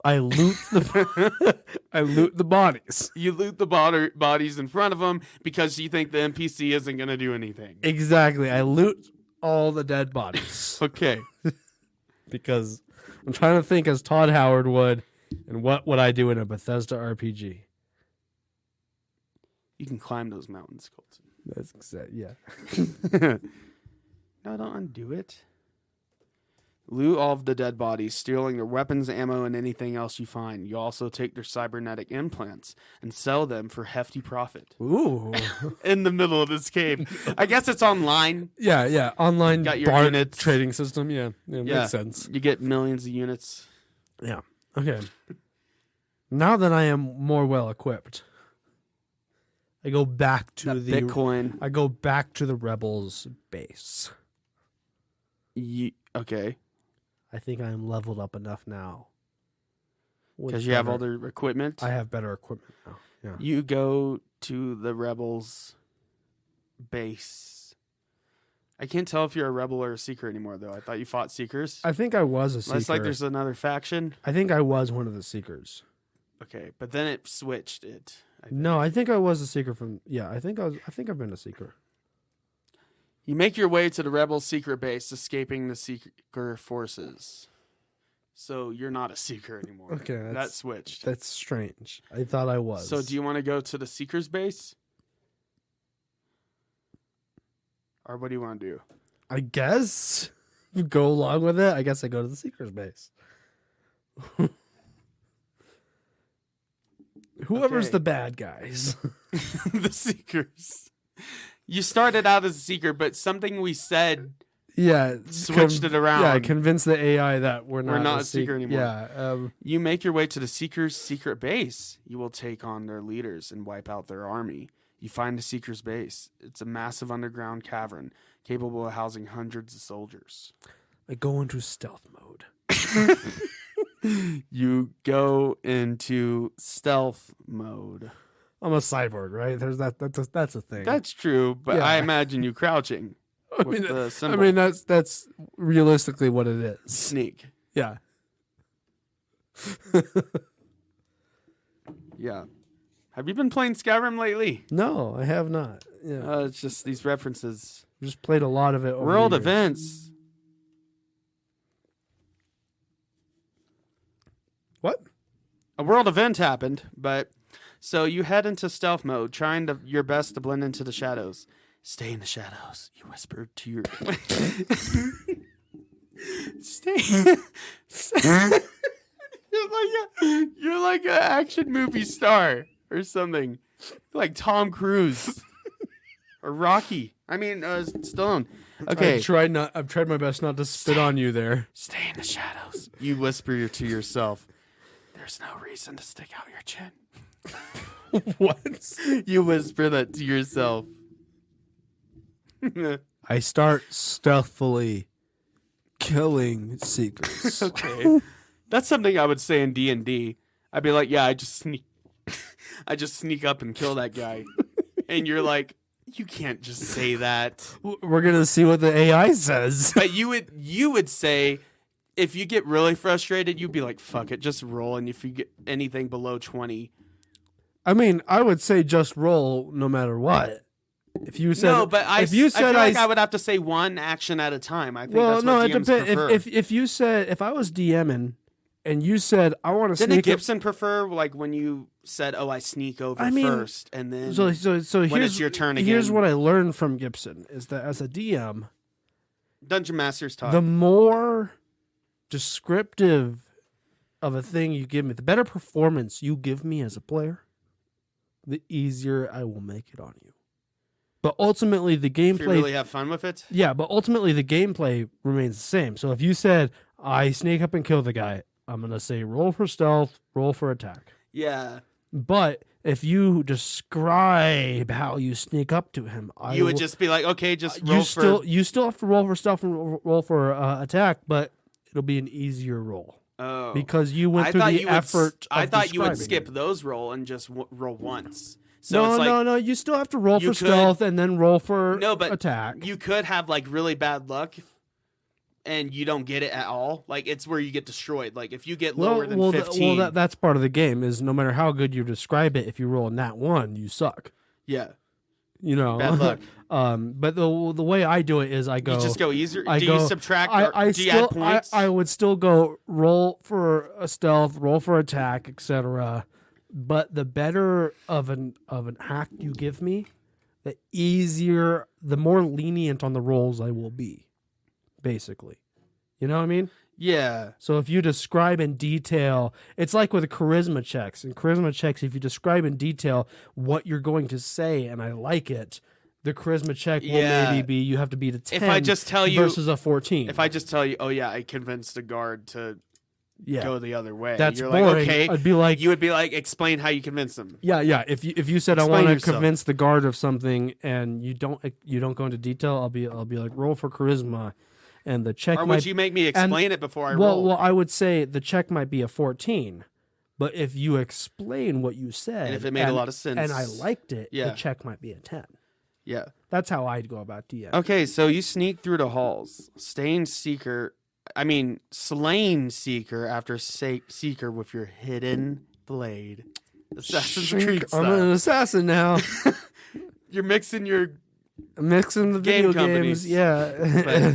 B: I loot the bodies.
C: You loot the bodies in front of him because you think the NPC isn't going to do anything.
B: Exactly. I loot all the dead bodies.
C: Okay.
B: Because I'm trying to think as Todd Howard would, and what would I do in a Bethesda RPG?
C: You can climb those mountains, Colton.
B: That's exact. Yeah.
C: No, don't undo it. Loot all of the dead bodies, stealing their weapons, ammo, and anything else you find. You also take their cybernetic implants and sell them for hefty profit.
B: Ooh.
C: In the middle of this cave. I guess it's online.
B: Yeah. Online
C: Got your
B: bar
C: units.
B: trading system. Yeah. Makes sense.
C: You get millions of units.
B: Yeah. Okay. Now that I am more well equipped, I go back to
C: That
B: the
C: Bitcoin.
B: I go back to the rebels base.
C: Okay.
B: I think I am leveled up enough now.
C: Because you have all their equipment.
B: I have better equipment now. Yeah.
C: You go to the rebels base. I can't tell if you're a rebel or a seeker anymore, though. I thought you fought seekers.
B: I think I was a seeker.
C: It's like there's another faction.
B: I think I was one of the seekers.
C: Okay, but then it switched it.
B: No, I think I was a seeker from. Yeah, I think I've been a seeker.
C: You make your way to the rebel secret base, escaping the seeker forces. So you're not a seeker anymore.
B: Okay,
C: that switched.
B: That's strange. I thought I was.
C: So do you want to go to the seeker's base? Or what do you want to do?
B: I guess go along with it. I guess I go to the seeker's base. Whoever's
C: Okay.
B: the bad guys.
C: The seekers. You started out as a seeker, but something we said
B: Yeah,
C: switched it around.
B: Yeah, convince the AI that we're not
C: a seeker anymore.
B: Yeah,
C: You make your way to the seeker's secret base. You will take on their leaders and wipe out their army. You find the seeker's base. It's a massive underground cavern capable of housing hundreds of soldiers.
B: I go into stealth mode.
C: You go into stealth mode.
B: I'm a cyborg, right? There's that. That's a thing.
C: That's true, but
B: Yeah.
C: I imagine you crouching. With the symbol.
B: That's realistically what it is.
C: Sneak.
B: Yeah.
C: Yeah. Have you been playing Skyrim lately?
B: No, I have not. Yeah,
C: It's just these references.
B: just played a lot of it. Over
C: World
B: the years.
C: events.
B: What?
C: A world event happened, but so you head into stealth mode, trying your best to blend into the shadows. Stay in the shadows, you whispered to your. Stay. You're like an action movie star or something, like Tom Cruise or Rocky. I mean, Stallone. Okay,
B: I've tried my best not to spit on you there.
C: stay in the shadows. You whisper to yourself. There's no reason to stick out your chin.
B: What?
C: You whisper that to yourself.
B: I start stealthily killing seekers.
C: Okay. That's something I would say in D&D. I'd be like, yeah, I just sneak up and kill that guy. And you're like, you can't just say that.
B: We're gonna see what the AI says.
C: But you would say, if you get really frustrated, you'd be like, fuck it, just roll. And if you get anything below 20.
B: I mean, I would say just roll no matter what. If you said
C: No, but I
B: feel like
C: I would have to say one action at a time. I think
B: well,
C: that's
B: no,
C: what
B: it
C: DMs
B: depends.
C: prefer.
B: If you said if I was DMing and you said I want to
C: Didn't
B: sneak up,
C: Gibson prefer like when you said, "Oh, I sneak over
B: I mean,
C: first," and then
B: so
C: when
B: here's
C: it's your turn
B: Here's
C: again.
B: what I learned from Gibson is that as a DM,
C: Dungeon Masters talk.
B: the more descriptive of a thing you give me, the better performance you give me as a player, the easier I will make it on you. But ultimately, the
C: if you
B: gameplay,
C: really have fun with it.
B: yeah. But ultimately, the gameplay remains the same. So if you said I sneak up and kill the guy, I'm gonna say roll for stealth, roll for attack.
C: Yeah,
B: But if you describe how you sneak up to him,
C: you would just be like, "Okay, just roll
B: you still have to roll for stealth and roll for attack, but it'll be an easier roll
C: Oh,
B: because you went
C: I
B: through
C: thought
B: the
C: you would.
B: effort.
C: I
B: of
C: thought you would
B: describing
C: skip
B: it.
C: those roll and just roll once. So
B: No,
C: it's like,
B: no. You still have to roll
C: you
B: for
C: could-
B: stealth and then roll for
C: No, but
B: attack.
C: You could have like really bad luck, and you don't get it at all. Like it's where you get destroyed. Like if you get lower than 15.
B: That's part of the game. Is no matter how good you describe it, if you roll a nat 1, you suck.
C: yeah,
B: You know,
C: bad luck.
B: But the way I do it is I go.
C: You just go easier.
B: I
C: Do
B: go,
C: you subtract?
B: I
C: or do you add
B: still
C: points?
B: I would still go roll for a stealth, roll for attack, etc. But the better of an hack you give me, the easier, the more lenient on the rolls I will be, basically. You know what I mean?
C: Yeah.
B: So if you describe in detail, it's like with charisma checks. In charisma checks, if you describe in detail what you're going to say and I like it, the charisma check will maybe be you have to beat a 10
C: if I just tell you,
B: versus a 14.
C: If I just tell you, oh yeah, I convinced a guard to go the other way.
B: That's
C: You're
B: boring.
C: Like, okay.
B: I'd be like,
C: you would be like, explain how you convinced them.
B: Yeah. If you said
C: Explain
B: I want to
C: yourself.
B: convince the guard of something and you don't go into detail, I'll be like roll for charisma, and the check.
C: Or would you make me explain it before I roll?
B: Well, I would say the check might be a 14, but if you explain what you said,
C: and if it made a lot of sense,
B: and I liked it,
C: Yeah.
B: the check might be a 10.
C: Yeah.
B: That's how I'd go about DM.
C: Okay, so you sneak through the halls, slain Seeker after Seeker with your hidden blade. Assassin's Creed
B: I'm
C: style.
B: an assassin now.
C: You're mixing your
B: Mixing the
C: Game
B: video
C: companies.
B: games, yeah.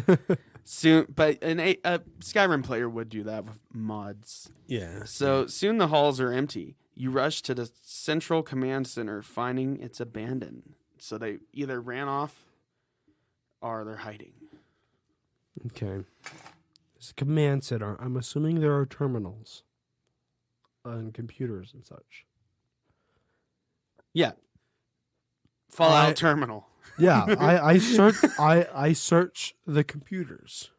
C: soon, but a Skyrim player would do that with mods.
B: Yeah.
C: So soon the halls are empty. You rush to the central command center, finding it's abandoned. So they either ran off or they're hiding.
B: Okay. It's a command center. I'm assuming there are terminals and computers and such.
C: Yeah. Fallout terminal.
B: Yeah, I search the computers.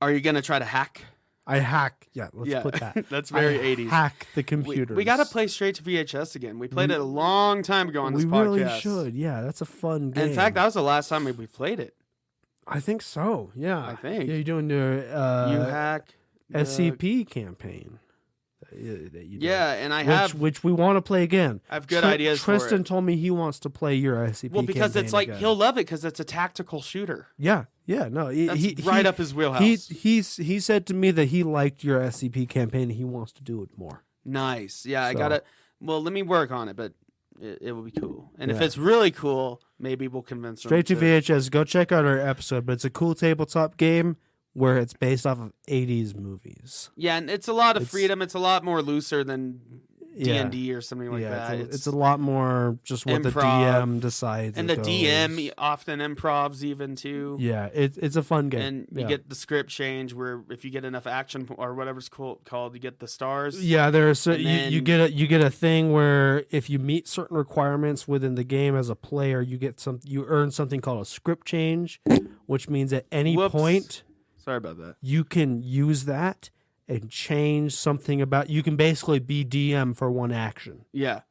C: Are you gonna try to hack?
B: I hack. Yeah, let's put that.
C: That's very
B: I
C: 80s.
B: Hack the computers.
C: We got to play straight to VHS again. We played it a long time ago on this
B: we
C: podcast.
B: really should. Yeah, that's a fun game.
C: In fact, that was the last time we played it.
B: I think so. Yeah,
C: I think.
B: Yeah, you're doing the
C: You hack the-
B: SCP campaign. That you did.
C: Yeah, and I have
B: which we want to play again.
C: I have good ideas for
B: Tristan
C: it.
B: told me he wants to play your SCP.
C: Well, because it's
B: campaign
C: like
B: again.
C: he'll love it because it's a tactical shooter.
B: Yeah. No,
C: That's right up his wheelhouse.
B: He said to me that he liked your SCP campaign and he wants to do it more.
C: Nice. Yeah, I
B: So-
C: gotta. Well, let me work on it, but it will be cool. And if
B: Yeah.
C: it's really cool, maybe we'll convince
B: Straight to
C: them
B: VHS. Go check out our episode, but it's a cool tabletop game where it's based off of 80s movies.
C: Yeah, and it's a lot of
B: It's-
C: freedom. It's a lot more looser than
B: Yeah.
C: D&D or something like that.
B: It's a lot more just what the
C: improv.
B: DM decides.
C: And
B: it
C: the
B: goes.
C: DM often improvs even too.
B: Yeah, it's a fun game.
C: And you get the script change where if you get enough action or whatever's called, you get the stars.
B: Yeah, there's
C: And
B: you get a thing where if you meet certain requirements within the game as a player, you earn something called a script change, which means at any
C: Whoops.
B: point
C: Sorry about that.
B: you can use that and change something about. You can basically be DM for one action,
C: Yeah.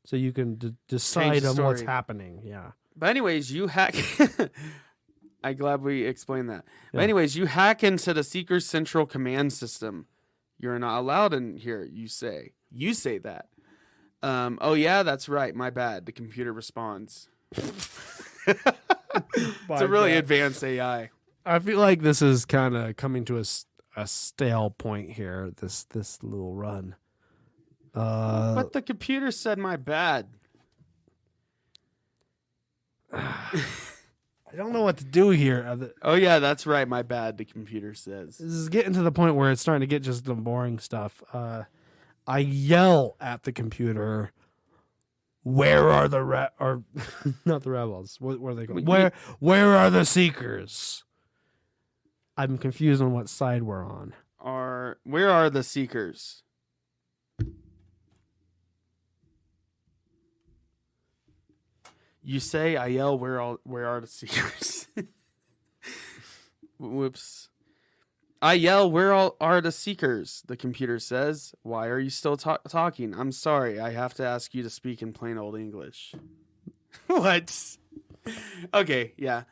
B: so you can decide
C: the
B: on what's
C: story.
B: happening. Yeah.
C: But anyways, you hack. I'm glad we explained that. But
B: Yeah.
C: anyways, you hack into the Seeker's central command system. You're not allowed in here. You say that. Oh yeah, that's right. My bad. The computer responds. It's a really advanced AI.
B: I feel like this is kind of coming to a stale point here. This little run.
C: But the computer said my bad.
B: I don't know what to do here.
C: Oh yeah, that's right. My bad. The computer says.
B: This is getting to the point where it's starting to get just the boring stuff. I yell at the computer. Where are the or not the rebels? What are they called? Where are the seekers? I'm confused on what side we're on.
C: Where are the Seekers? You say, I yell, where are the Seekers? Whoops. I yell, where are the Seekers? The computer says. Why are you still talking? I'm sorry. I have to ask you to speak in plain old English. What? Okay, yeah.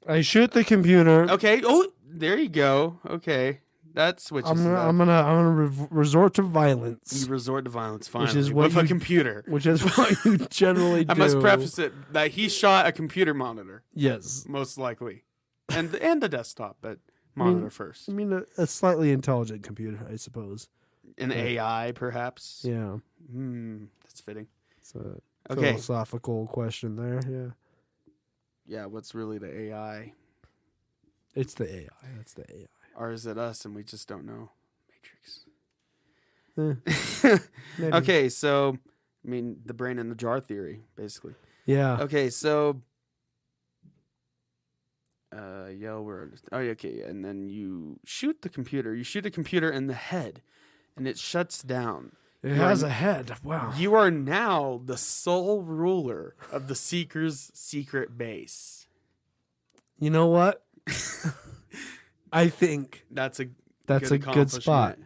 B: I shoot the computer.
C: Okay. Oh, there you go. Okay. That switches.
B: I'm gonna resort to violence,
C: You resort to violence finally
B: Which is what
C: with a
B: you-
C: computer.
B: which is what you generally do.
C: I must preface it that he shot a computer monitor,
B: Yes,
C: most likely, and the desktop, but monitor first.
B: I mean a slightly intelligent computer, I suppose.
C: An AI, perhaps.
B: Yeah,
C: That's fitting.
B: it's a
C: Okay.
B: philosophical question there. Yeah,
C: Yeah, what's really the AI,
B: it's the AI. That's the AI.
C: or is it us and we just don't know? Matrix.
B: Maybe.
C: Okay, so I mean the brain in the jar theory, basically.
B: Yeah.
C: Okay, so okay, and then you shoot the computer. You shoot a computer in the head, and it shuts down.
B: It has a head. Wow.
C: You are now the sole ruler of the Seeker's secret base.
B: You know what? I think
C: That's a
B: good spot.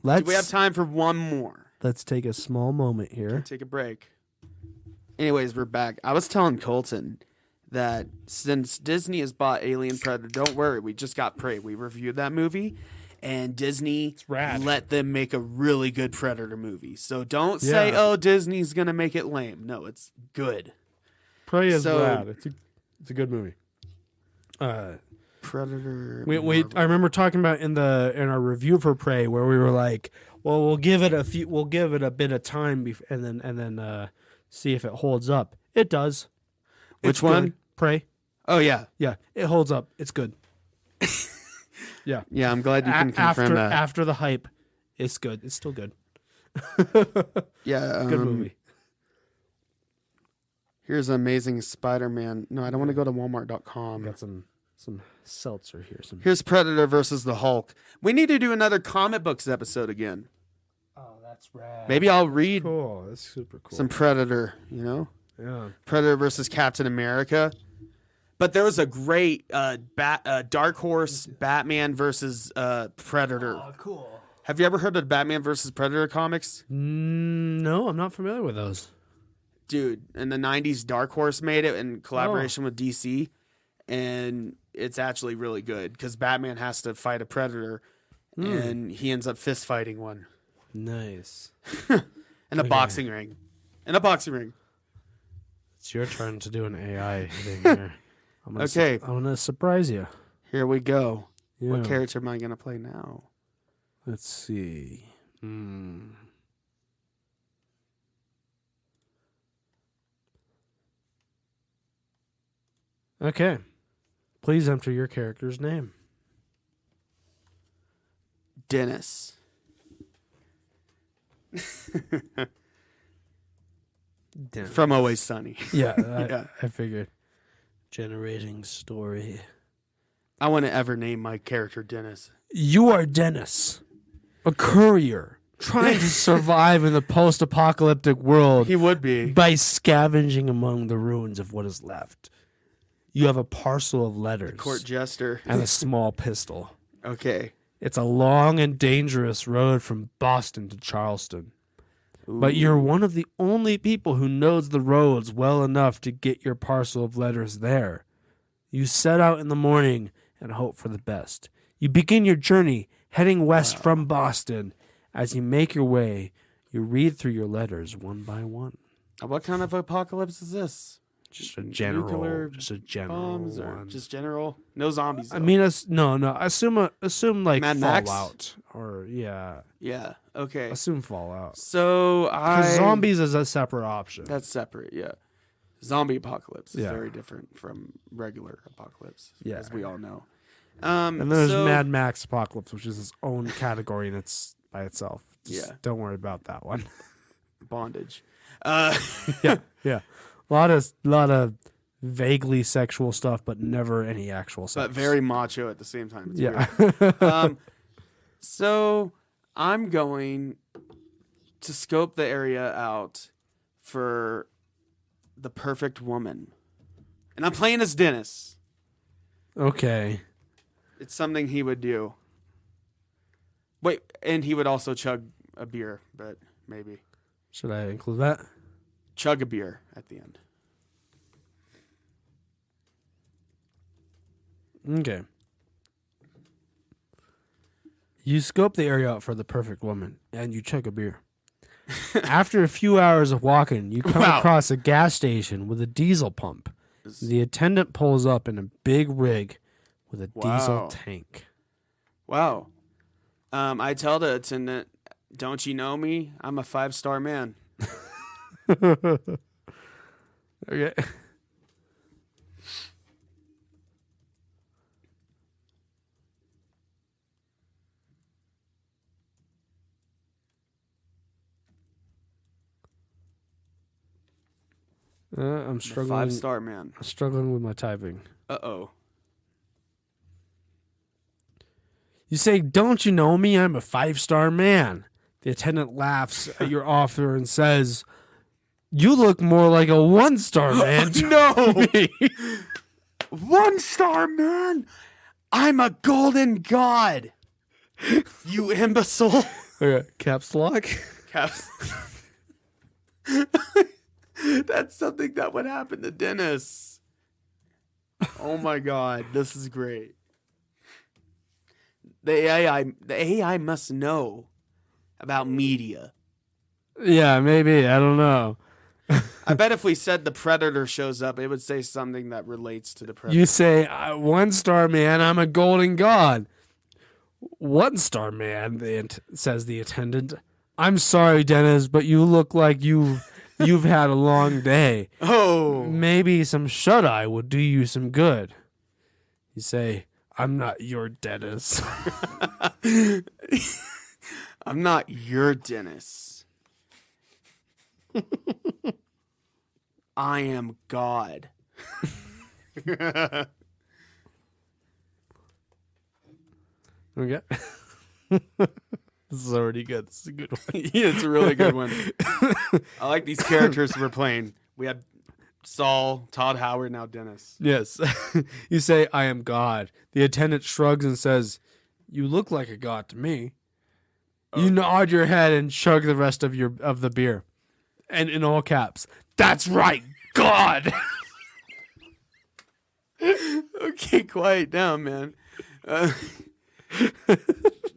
C: Do we have time for one more?
B: Let's take a small moment here.
C: Take a break. Anyways, we're back. I was telling Colton that since Disney has bought Alien Predator, don't worry, we just got Prey. We reviewed that movie, and Disney let them make a really good Predator movie. So don't say, oh, Disney's going to make it lame. No, it's good.
B: Prey is rad. It's a good movie.
C: Predator.
B: I remember talking about in our review for Prey where we were like, well, we'll give it a bit of time and then see if it holds up. It does.
C: Which one?
B: Good. Prey.
C: Oh yeah,
B: yeah. It holds up. It's good. Yeah.
C: Yeah, I'm glad you can confirm that.
B: After the hype, it's good. It's still good.
C: Yeah,
B: good movie.
C: Here's Amazing Spider-Man. No, I don't want to go to Walmart.com.
B: Got some seltzer here.
C: Here's Predator versus the Hulk. We need to do another comic books episode again.
B: Oh, that's rad.
C: Maybe I'll read
B: cool. That's super cool.
C: some Predator, you know?
B: Yeah.
C: Predator versus Captain America. But there was a great Dark Horse Batman versus Predator.
B: Oh, cool.
C: Have you ever heard of Batman versus Predator comics?
B: No, I'm not familiar with those.
C: Dude, in the 90s, Dark Horse made it in collaboration with DC. And it's actually really good because Batman has to fight a Predator and he ends up fist fighting one.
B: Nice.
C: In a boxing ring.
B: It's your turn to do an AI thing here. I'm gonna surprise you.
C: Here we go.
B: Yeah.
C: What character am I gonna play now?
B: Let's see. Okay. Please enter your character's name.
C: Dennis. From Always Sunny.
B: Yeah, I figured. Generating story.
C: I want to ever name my character Dennis.
B: You are Dennis, a courier trying to survive in the post-apocalyptic world.
C: He would be.
B: By scavenging among the ruins of what is left. You have a parcel of letters.
C: Court jester.
B: And a small pistol.
C: Okay.
B: It's a long and dangerous road from Boston to Charleston.
C: Ooh.
B: But you're one of the only people who knows the roads well enough to get your parcel of letters there. You set out in the morning and hope for the best. You begin your journey heading west from Boston. As you make your way, you read through your letters one by one.
C: What kind of apocalypse is this?
B: Just a general
C: bombs
B: one.
C: or just general? No zombies, though.
B: I mean, no. Assume like
C: Mad Max?
B: Fallout or
C: Yeah, okay.
B: Assume Fallout.
C: So
B: Because zombies is a separate option.
C: That's separate, yeah. Zombie apocalypse is
B: Yeah.
C: very different from regular apocalypse,
B: Yeah.
C: as we all know.
B: And then there's Mad Max Apocalypse, which is its own category and it's by itself. Just don't worry about that one.
C: Bondage.
B: Yeah. A lot of vaguely sexual stuff, but never any actual sex.
C: But very macho at the same time. It's
B: yeah.
C: weird. So I'm going to scope the area out for the perfect woman. And I'm playing as Dennis.
B: Okay.
C: It's something he would do. Wait, and he would also chug a beer, but maybe.
B: Should I include that?
C: Chug a beer at the end.
B: Okay. You scope the area out for the perfect woman, and you chug a beer. After a few hours of walking, you come across a gas station with a diesel pump. The attendant pulls up in a big rig with a diesel tank.
C: Wow. I tell the attendant, don't you know me? I'm a 5-star man.
B: Okay. I'm
C: The
B: struggling.
C: 5-star man.
B: Struggling with my typing.
C: Uh-oh.
B: You say, "Don't you know me? I'm a 5-star man." The attendant laughs at your offer and says, "You look more like a 1-star man."
C: No!
B: Me.
C: 1-star man! I'm a golden god! You imbecile!
B: Okay, caps lock.
C: Caps. That's something that would happen to Dennis. Oh my god, this is great. The AI must know about media.
B: Yeah, maybe. I don't know.
C: I bet if we said the Predator shows up, it would say something that relates to the Predator.
B: You say, 1-star man, I'm a golden god. 1-star man, says the attendant. I'm sorry, Dennis, but you look like you've had a long day.
C: Oh.
B: Maybe some shut-eye would do you some good. You say, I'm not your Dennis.
C: I'm not your Dennis. I am God.
B: Okay. This is already good. This is a good one.
C: Yeah, it's a really good one. I like these characters we're playing. We had Saul, Todd Howard, now Dennis.
B: Yes. You say, I am God. The attendant shrugs and says, you look like a god to me. You nod your head and chug the rest of the beer. And in all caps, that's right, God.
C: Okay, quiet down, man.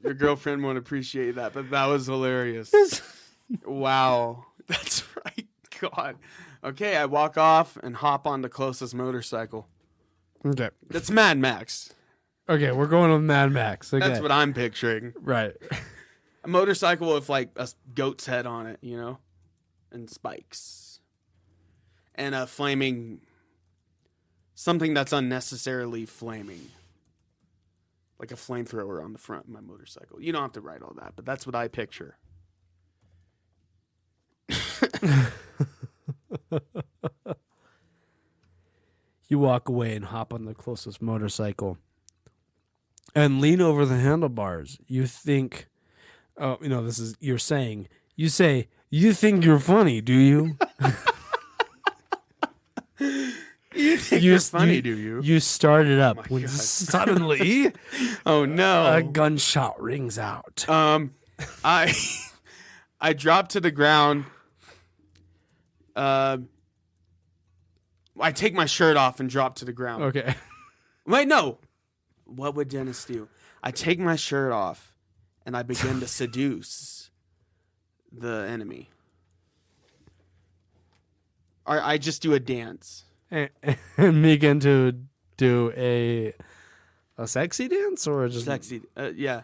C: Your girlfriend won't appreciate that, but that was hilarious. Wow. That's right, God. Okay, I walk off and hop on the closest motorcycle.
B: Okay.
C: That's Mad Max.
B: Okay, we're going with Mad Max. Okay.
C: That's what I'm picturing.
B: Right.
C: A motorcycle with like a goat's head on it, you know? And spikes. And a flaming... something that's unnecessarily flaming. Like a flamethrower on the front of my motorcycle. You don't have to write all that, but that's what I picture.
B: You walk away and hop on the closest motorcycle and lean over the handlebars. You think, you're saying, you say, you think you're funny, do you?
C: You think you're funny, do you?
B: You start it up
C: Oh my
B: when
C: God.
B: suddenly
C: Oh no.
B: a gunshot rings out.
C: I drop to the ground. I take my shirt off and drop to the ground.
B: Okay.
C: Wait, no. What would Dennis do? I take my shirt off and I begin to seduce the enemy. Or I just do a dance.
B: And begin to do a sexy dance or just
C: Sexy. Yeah.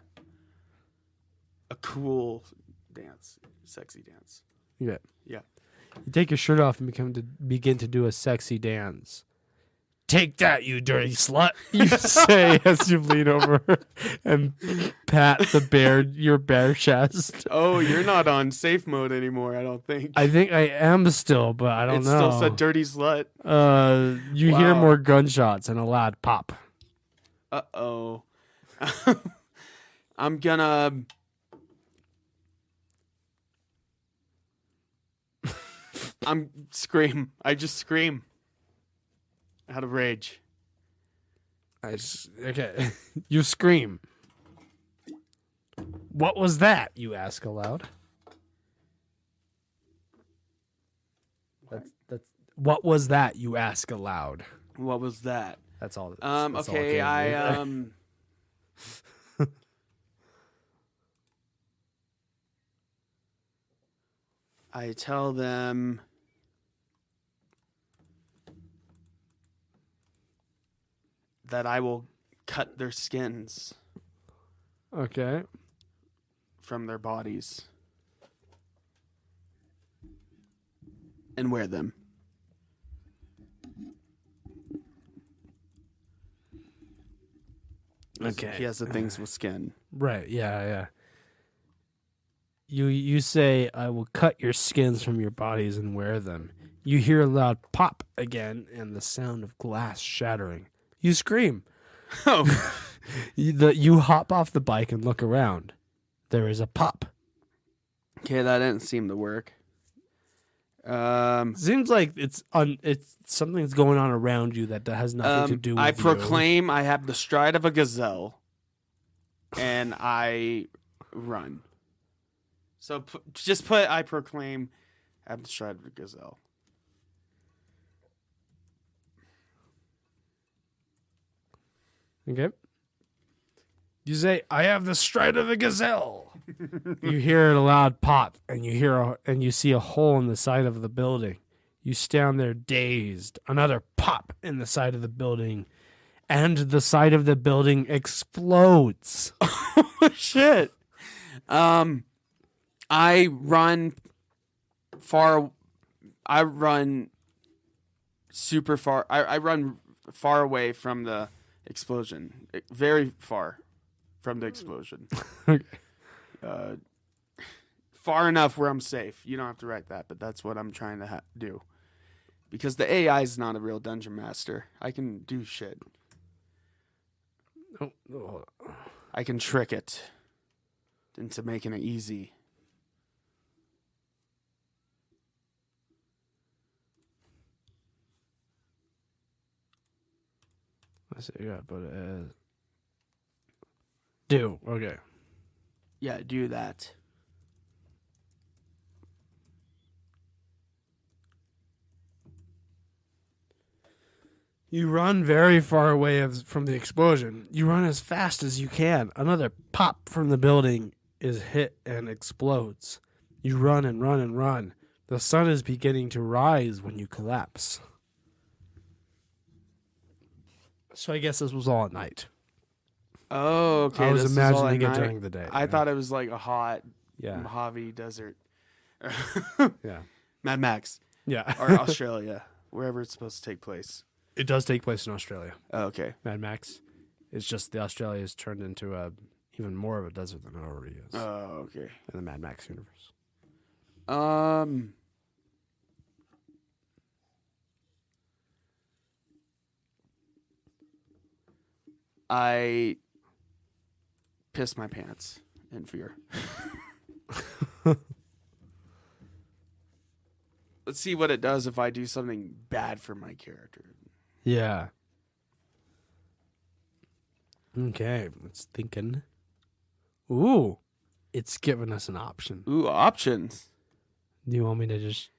C: A cool dance. Sexy dance.
B: Yeah.
C: Yeah.
B: You take your shirt off and begin to do a sexy dance. Take that, you dirty slut! You say as you lean over and pat your bare chest.
C: Oh, you're not on safe mode anymore, I don't think.
B: I think I am still, but I don't
C: It
B: know.
C: still said dirty slut.
B: You hear
C: Wow.
B: more gunshots and a loud pop.
C: Uh-oh. I'm gonna... scream. I just scream. Out of rage.
B: Okay. You scream. What was that? You ask aloud. That's what was that? You ask aloud.
C: What was that?
B: That's all. That's all
C: Okay,
B: it is.
C: I tell them that I will cut their skins
B: Okay.
C: from their bodies and wear them.
B: Okay.
C: He has the things with skin.
B: Right. Yeah. You say, I will cut your skins from your bodies and wear them. You hear a loud pop again and the sound of glass shattering. You scream.
C: Oh,
B: You hop off the bike and look around. There is a pop.
C: okay, that didn't seem to work.
B: Seems like it's something's going on around you that has nothing to do with
C: I
B: you.
C: proclaim I have the stride of a gazelle, and I run. So just put I proclaim I have the stride of a gazelle.
B: Okay. You say, "I have the stride of a gazelle." You hear a loud pop, and you see a hole in the side of the building. You stand there dazed. Another pop in the side of the building, and the side of the building explodes.
C: Shit. I run far. I run super far. I run far away from the explosion. Very far from the explosion. Far enough where I'm safe. You don't have to write that, but that's what I'm trying to do. Because the AI is not a real dungeon master. I can do shit.
B: Oh.
C: I can trick it into making it easy.
B: I see. Yeah, but do okay.
C: Yeah, do that.
B: You run very far away from the explosion. You run as fast as you can. Another pop from the building is hit and explodes. You run and run and run. The sun is beginning to rise when you collapse. So I guess this was all at night.
C: Oh, okay.
B: I was
C: this is all
B: imagining
C: at
B: it
C: night.
B: during the day.
C: I thought it was like a hot Mojave Desert.
B: Yeah.
C: Mad Max.
B: Yeah.
C: Or Australia, wherever it's supposed to take place.
B: It does take place in Australia.
C: Oh, okay.
B: Mad Max. It's just the Australia has turned into even more of a desert than it already is.
C: Oh, okay.
B: In the Mad Max universe.
C: I pissed my pants in fear. Let's see what it does if I do something bad for my character.
B: Yeah. Okay, it's thinking. Ooh, it's giving us an option.
C: Ooh, options.
B: Do you want me to just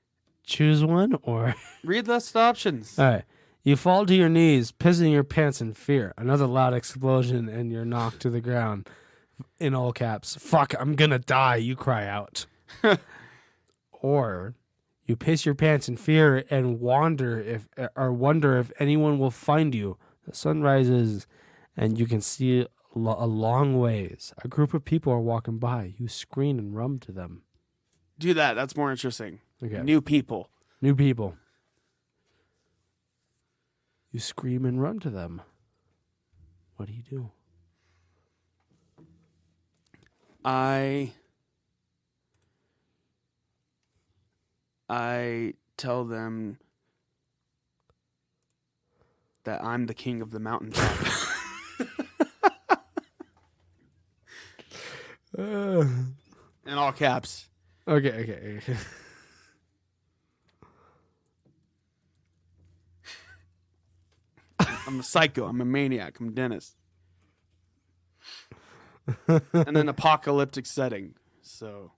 B: choose one or?
C: Read the options.
B: All right. You fall to your knees, pissing your pants in fear. Another loud explosion, and you're knocked to the ground. In all caps, "Fuck, I'm gonna die," you cry out. Or you piss your pants in fear and wonder if anyone will find you. The sun rises, and you can see a long ways. A group of people are walking by. You scream and run to them.
C: Do that. That's more interesting.
B: Okay.
C: New people.
B: New people. You scream and run to them. What do you do?
C: I tell them that I'm the king of the mountaintop. In all caps.
B: Okay.
C: I'm a psycho. I'm a maniac. I'm Dennis. And an apocalyptic setting. So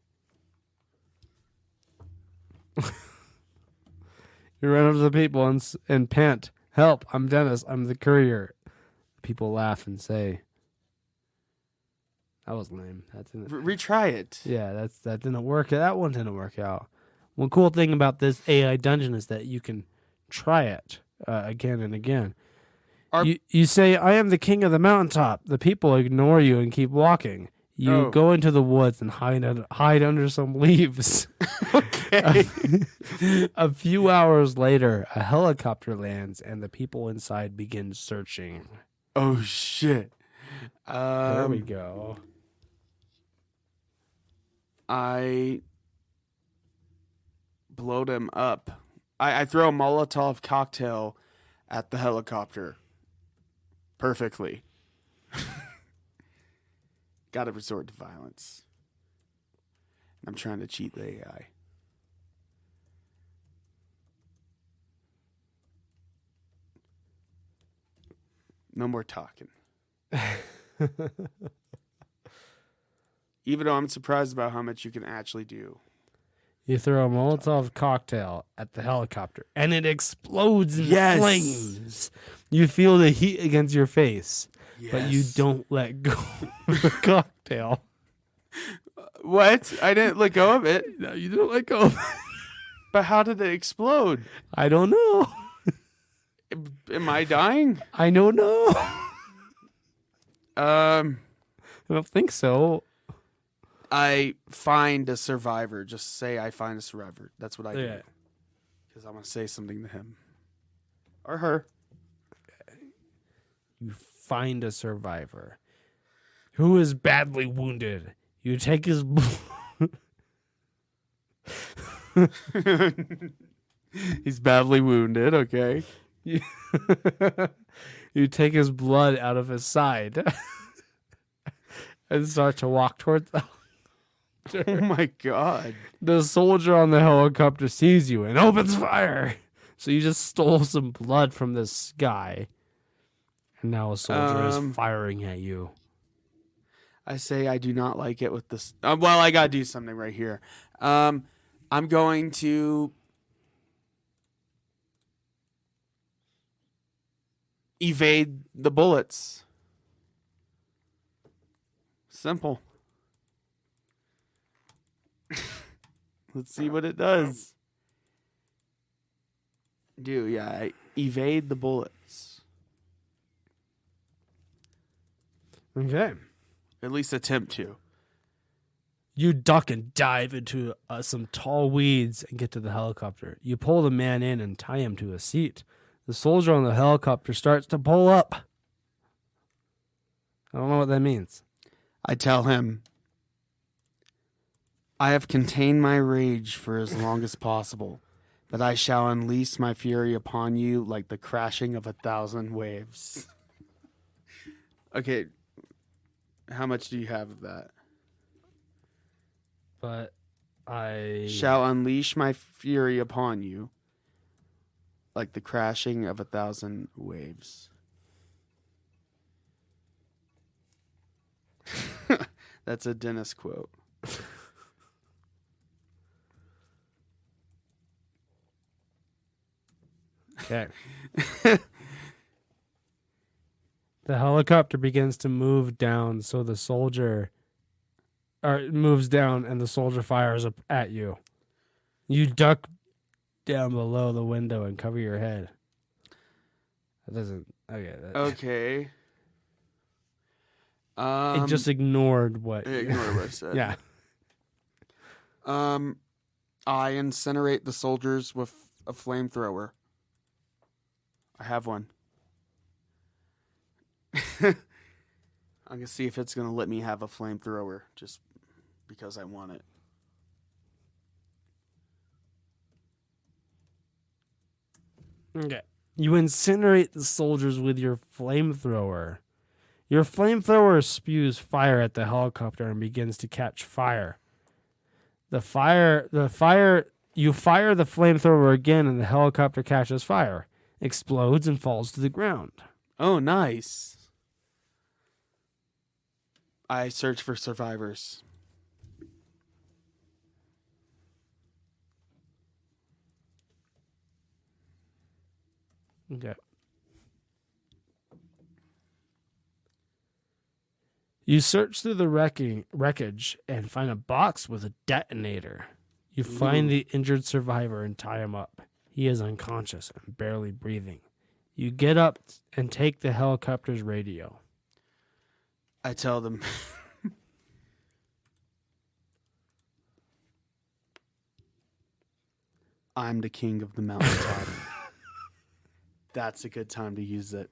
B: You run up to the people and pant, "Help, I'm Dennis. I'm the courier." People laugh and say, "That was lame. That didn't
C: retry it.
B: Yeah, that didn't work. That one didn't work out." One cool thing about this AI dungeon is that you can try it again and again. You say, "I am the king of the mountaintop." The people ignore you and keep walking. You go into the woods and hide under some leaves.
C: Okay.
B: A few hours later, a helicopter lands and the people inside begin searching.
C: Oh, shit.
B: There we go.
C: I blow them up I throw a Molotov cocktail at the helicopter. Perfectly. Gotta resort to violence. I'm trying to cheat the AI. No more talking. Even though I'm surprised about how much you can actually do.
B: You throw a Molotov cocktail at the helicopter, and it explodes in flames. You feel the heat against your face, but you don't let go of the cocktail.
C: What? I didn't let go of it.
B: No, you didn't let go of it.
C: But how did it explode?
B: I don't know.
C: Am I dying?
B: I don't know.
C: I
B: I don't think so.
C: I find a survivor. Just say I find a survivor. That's what I do. Because I'm going to say something to him. Or her.
B: You find a survivor who is badly wounded. You take his
C: He's badly wounded, okay.
B: you take his blood out of his side and start to walk towards the
C: Oh my god.
B: The soldier on the helicopter sees you and opens fire. So you just stole some blood from this guy. And now a soldier is firing at you.
C: I say I do not like it with this. Well, I gotta do something right here. I'm going to evade the bullets. Simple. Let's see what it does. I evade the bullets.
B: Okay.
C: At least attempt to.
B: You duck and dive into some tall weeds and get to the helicopter. You pull the man in and tie him to a seat. The soldier on the helicopter starts to pull up. I don't know what that means.
C: I tell him, I have contained my rage for as long as possible, but I shall unleash my fury upon you like the crashing of 1,000 waves. Okay, how much do you have of that?
B: But I
C: shall unleash my fury upon you like the crashing of 1,000 waves. That's a Dennis quote.
B: Okay. The helicopter begins to move down, so the soldier moves down and the soldier fires up at you. You duck down below the window and cover your head. That doesn't
C: Okay.
B: It just ignored what
C: I said.
B: Yeah.
C: I incinerate the soldiers with a flamethrower. I have one. I'm going to see if it's going to let me have a flamethrower just because I want it.
B: Okay. You incinerate the soldiers with your flamethrower. Your flamethrower spews fire at the helicopter and begins to catch fire. You fire the flamethrower again and the helicopter catches fire, explodes and falls to the ground.
C: Oh, nice. I search for survivors.
B: Okay. You search through the wreckage and find a box with a detonator. You find the injured survivor and tie him up. He is unconscious and barely breathing. You get up and take the helicopter's radio.
C: I tell them, I'm the king of the mountaintop. That's a good time to use it.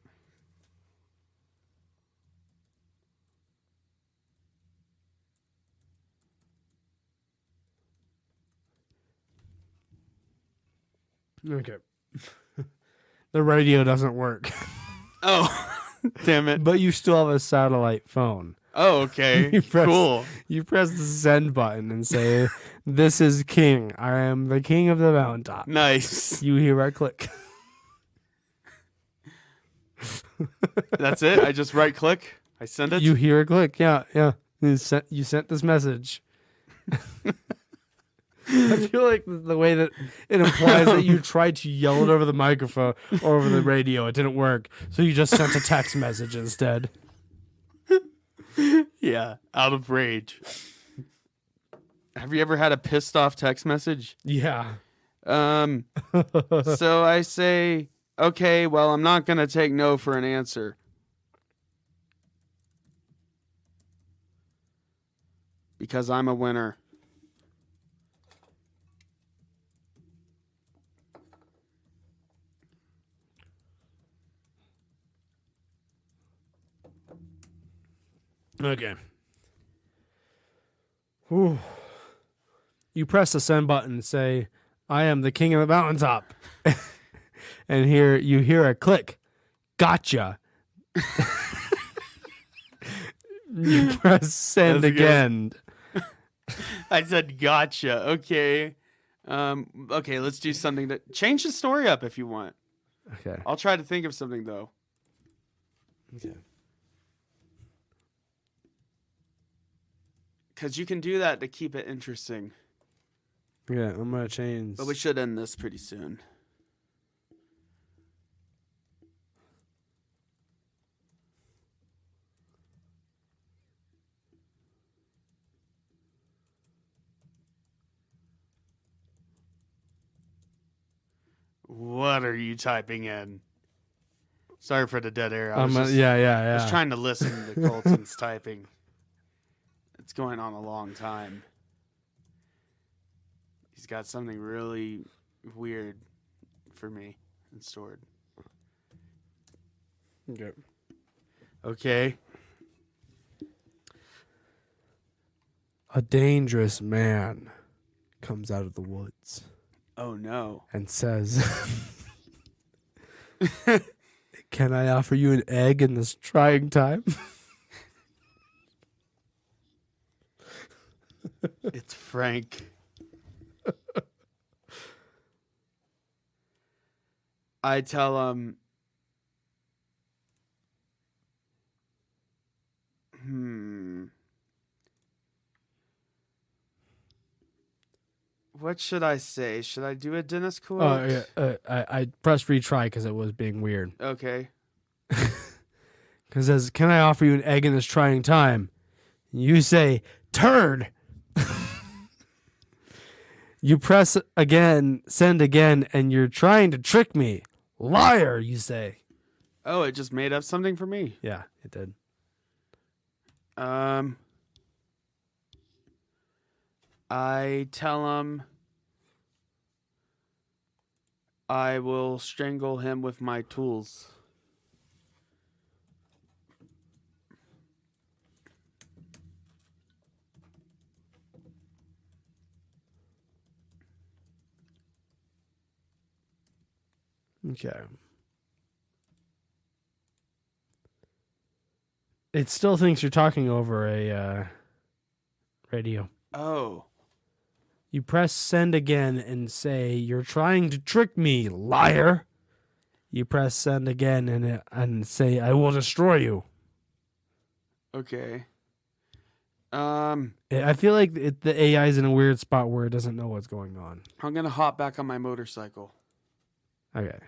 B: Okay. The radio doesn't work.
C: Oh, damn it.
B: But you still have a satellite phone.
C: Oh, okay. Cool.
B: You press the send button and say, "This is King. I am the king of the mountaintop."
C: Nice.
B: You hear a click.
C: That's it? I just right click? I send it?
B: You hear a click. Yeah. You sent this message. I feel like the way that it implies that you tried to yell it over the microphone or over the radio, it didn't work. So you just sent a text message instead.
C: Yeah, out of rage. Have you ever had a pissed off text message?
B: Yeah.
C: So I say, okay, well, I'm not going to take no for an answer. Because I'm a winner.
B: Okay. Whew. You press the send button and say, "I am the king of the mountaintop." And you hear a click. Gotcha. You press send again.
C: I said gotcha. Okay. Okay, let's do something to change the story up if you want.
B: Okay.
C: I'll try to think of something though.
B: Okay.
C: Because you can do that to keep it interesting.
B: Yeah, I'm going to change.
C: But we should end this pretty soon. What are you typing in? Sorry for the dead air. I was
B: yeah.
C: just trying to listen to Colton's typing. It's going on a long time. He's got something really weird for me stored.
B: Okay.
C: Okay.
B: A dangerous man comes out of the woods
C: Oh no.
B: and says, "Can I offer you an egg in this trying time?"
C: It's Frank. I tell him, what should I say? Should I do a Dennis quote?
B: Oh, yeah. I pressed retry because it was being weird.
C: Okay.
B: Because it says, "Can I offer you an egg in this trying time?" You say, "Turd." You press again, send again, and you're trying to trick me. "Liar," you say.
C: Oh, it just made up something for me.
B: Yeah, it did.
C: I tell him I will strangle him with my tools.
B: Okay. It still thinks you're talking over a radio.
C: Oh.
B: You press send again and say, "You're trying to trick me, liar." You press send again and say, "I will destroy you."
C: Okay.
B: I feel like the AI is in a weird spot where it doesn't know what's going on.
C: I'm going to hop back on my motorcycle.
B: Okay.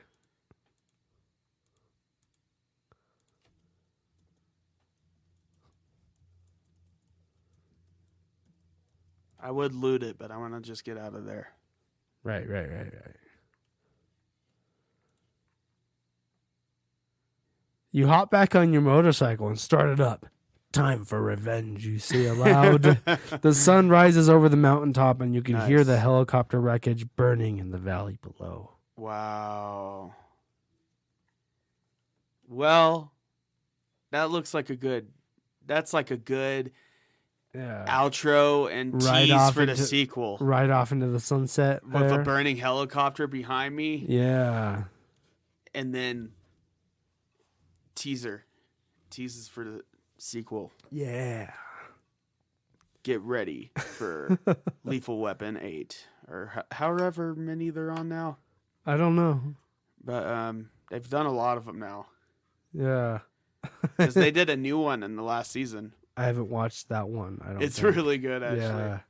C: I would loot it, but I want to just get out of there.
B: Right. You hop back on your motorcycle and start it up. "Time for revenge," you say aloud. The sun rises over the mountaintop and you can hear the helicopter wreckage burning in the valley below.
C: Wow. Well, that looks like a good... That's like a good outro and
B: Right
C: tease
B: off
C: for the
B: into-
C: sequel
B: Right off into the sunset.
C: with a
B: there.
C: burning helicopter behind me,
B: Yeah.
C: and then teases for the sequel.
B: Yeah.
C: Get ready for Lethal Weapon 8 or however many they're on now.
B: I don't know.
C: But they've done a lot of them now
B: Yeah.
C: because they did a new one in the last season.
B: I haven't watched that one. I don't.
C: It's
B: think.
C: really good, actually.
B: Yeah.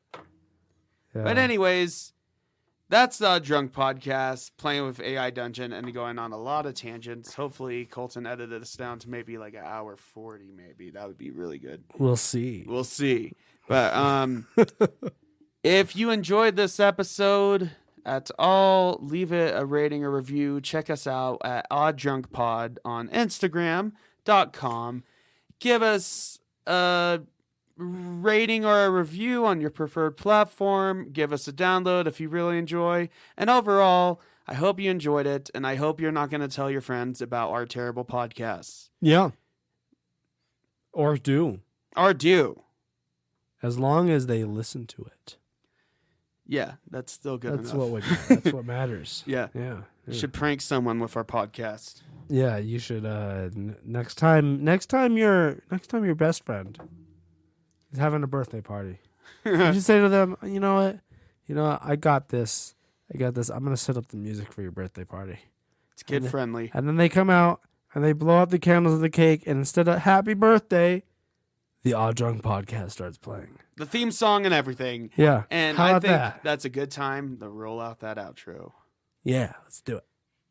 C: But anyways, that's the Drunk Podcast, playing with AI Dungeon and going on a lot of tangents. Hopefully, Colton edited us down to maybe like an hour 40. Maybe that would be really good.
B: We'll see.
C: We'll see. But if you enjoyed this episode at all, leave it a rating or review. Check us out at Odd Drunk Pod on Instagram.com. Give us a rating or a review on your preferred platform. Give us a download if you really enjoy. And overall, I hope you enjoyed it, and I hope you're not going to tell your friends about our terrible podcasts.
B: Yeah. Or do.
C: Or do.
B: As long as they listen to it.
C: Yeah, that's still good
B: That's
C: enough.
B: that's what matters.
C: Yeah.
B: Yeah.
C: You should prank someone with our podcast.
B: Yeah, you should next time your best friend is having a birthday party. You should say to them, you know what? I got this. I'm gonna set up the music for your birthday party.
C: It's kid friendly.
B: And then they come out and they blow out the candles of the cake, and instead of happy birthday, the Odd Drunk Podcast starts playing.
C: The theme song and everything.
B: Yeah.
C: And
B: How
C: I
B: about
C: think
B: that?
C: that's a good time to roll out that outro.
B: Yeah, let's do it.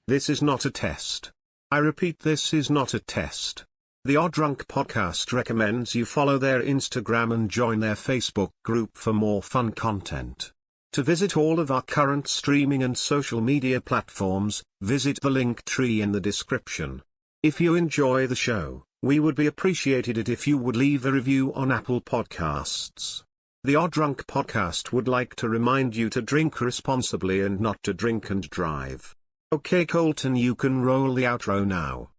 D: This is not a test. I repeat, this is not a test. The Odd Drunk Podcast recommends you follow their Instagram and join their Facebook group for more fun content. To visit all of our current streaming and social media platforms, visit the link tree in the description. If you enjoy the show, we would be appreciated it if you would leave a review on Apple Podcasts. The Odd Drunk Podcast would like to remind you to drink responsibly and not to drink and drive. Okay, Colton, you can roll the outro now.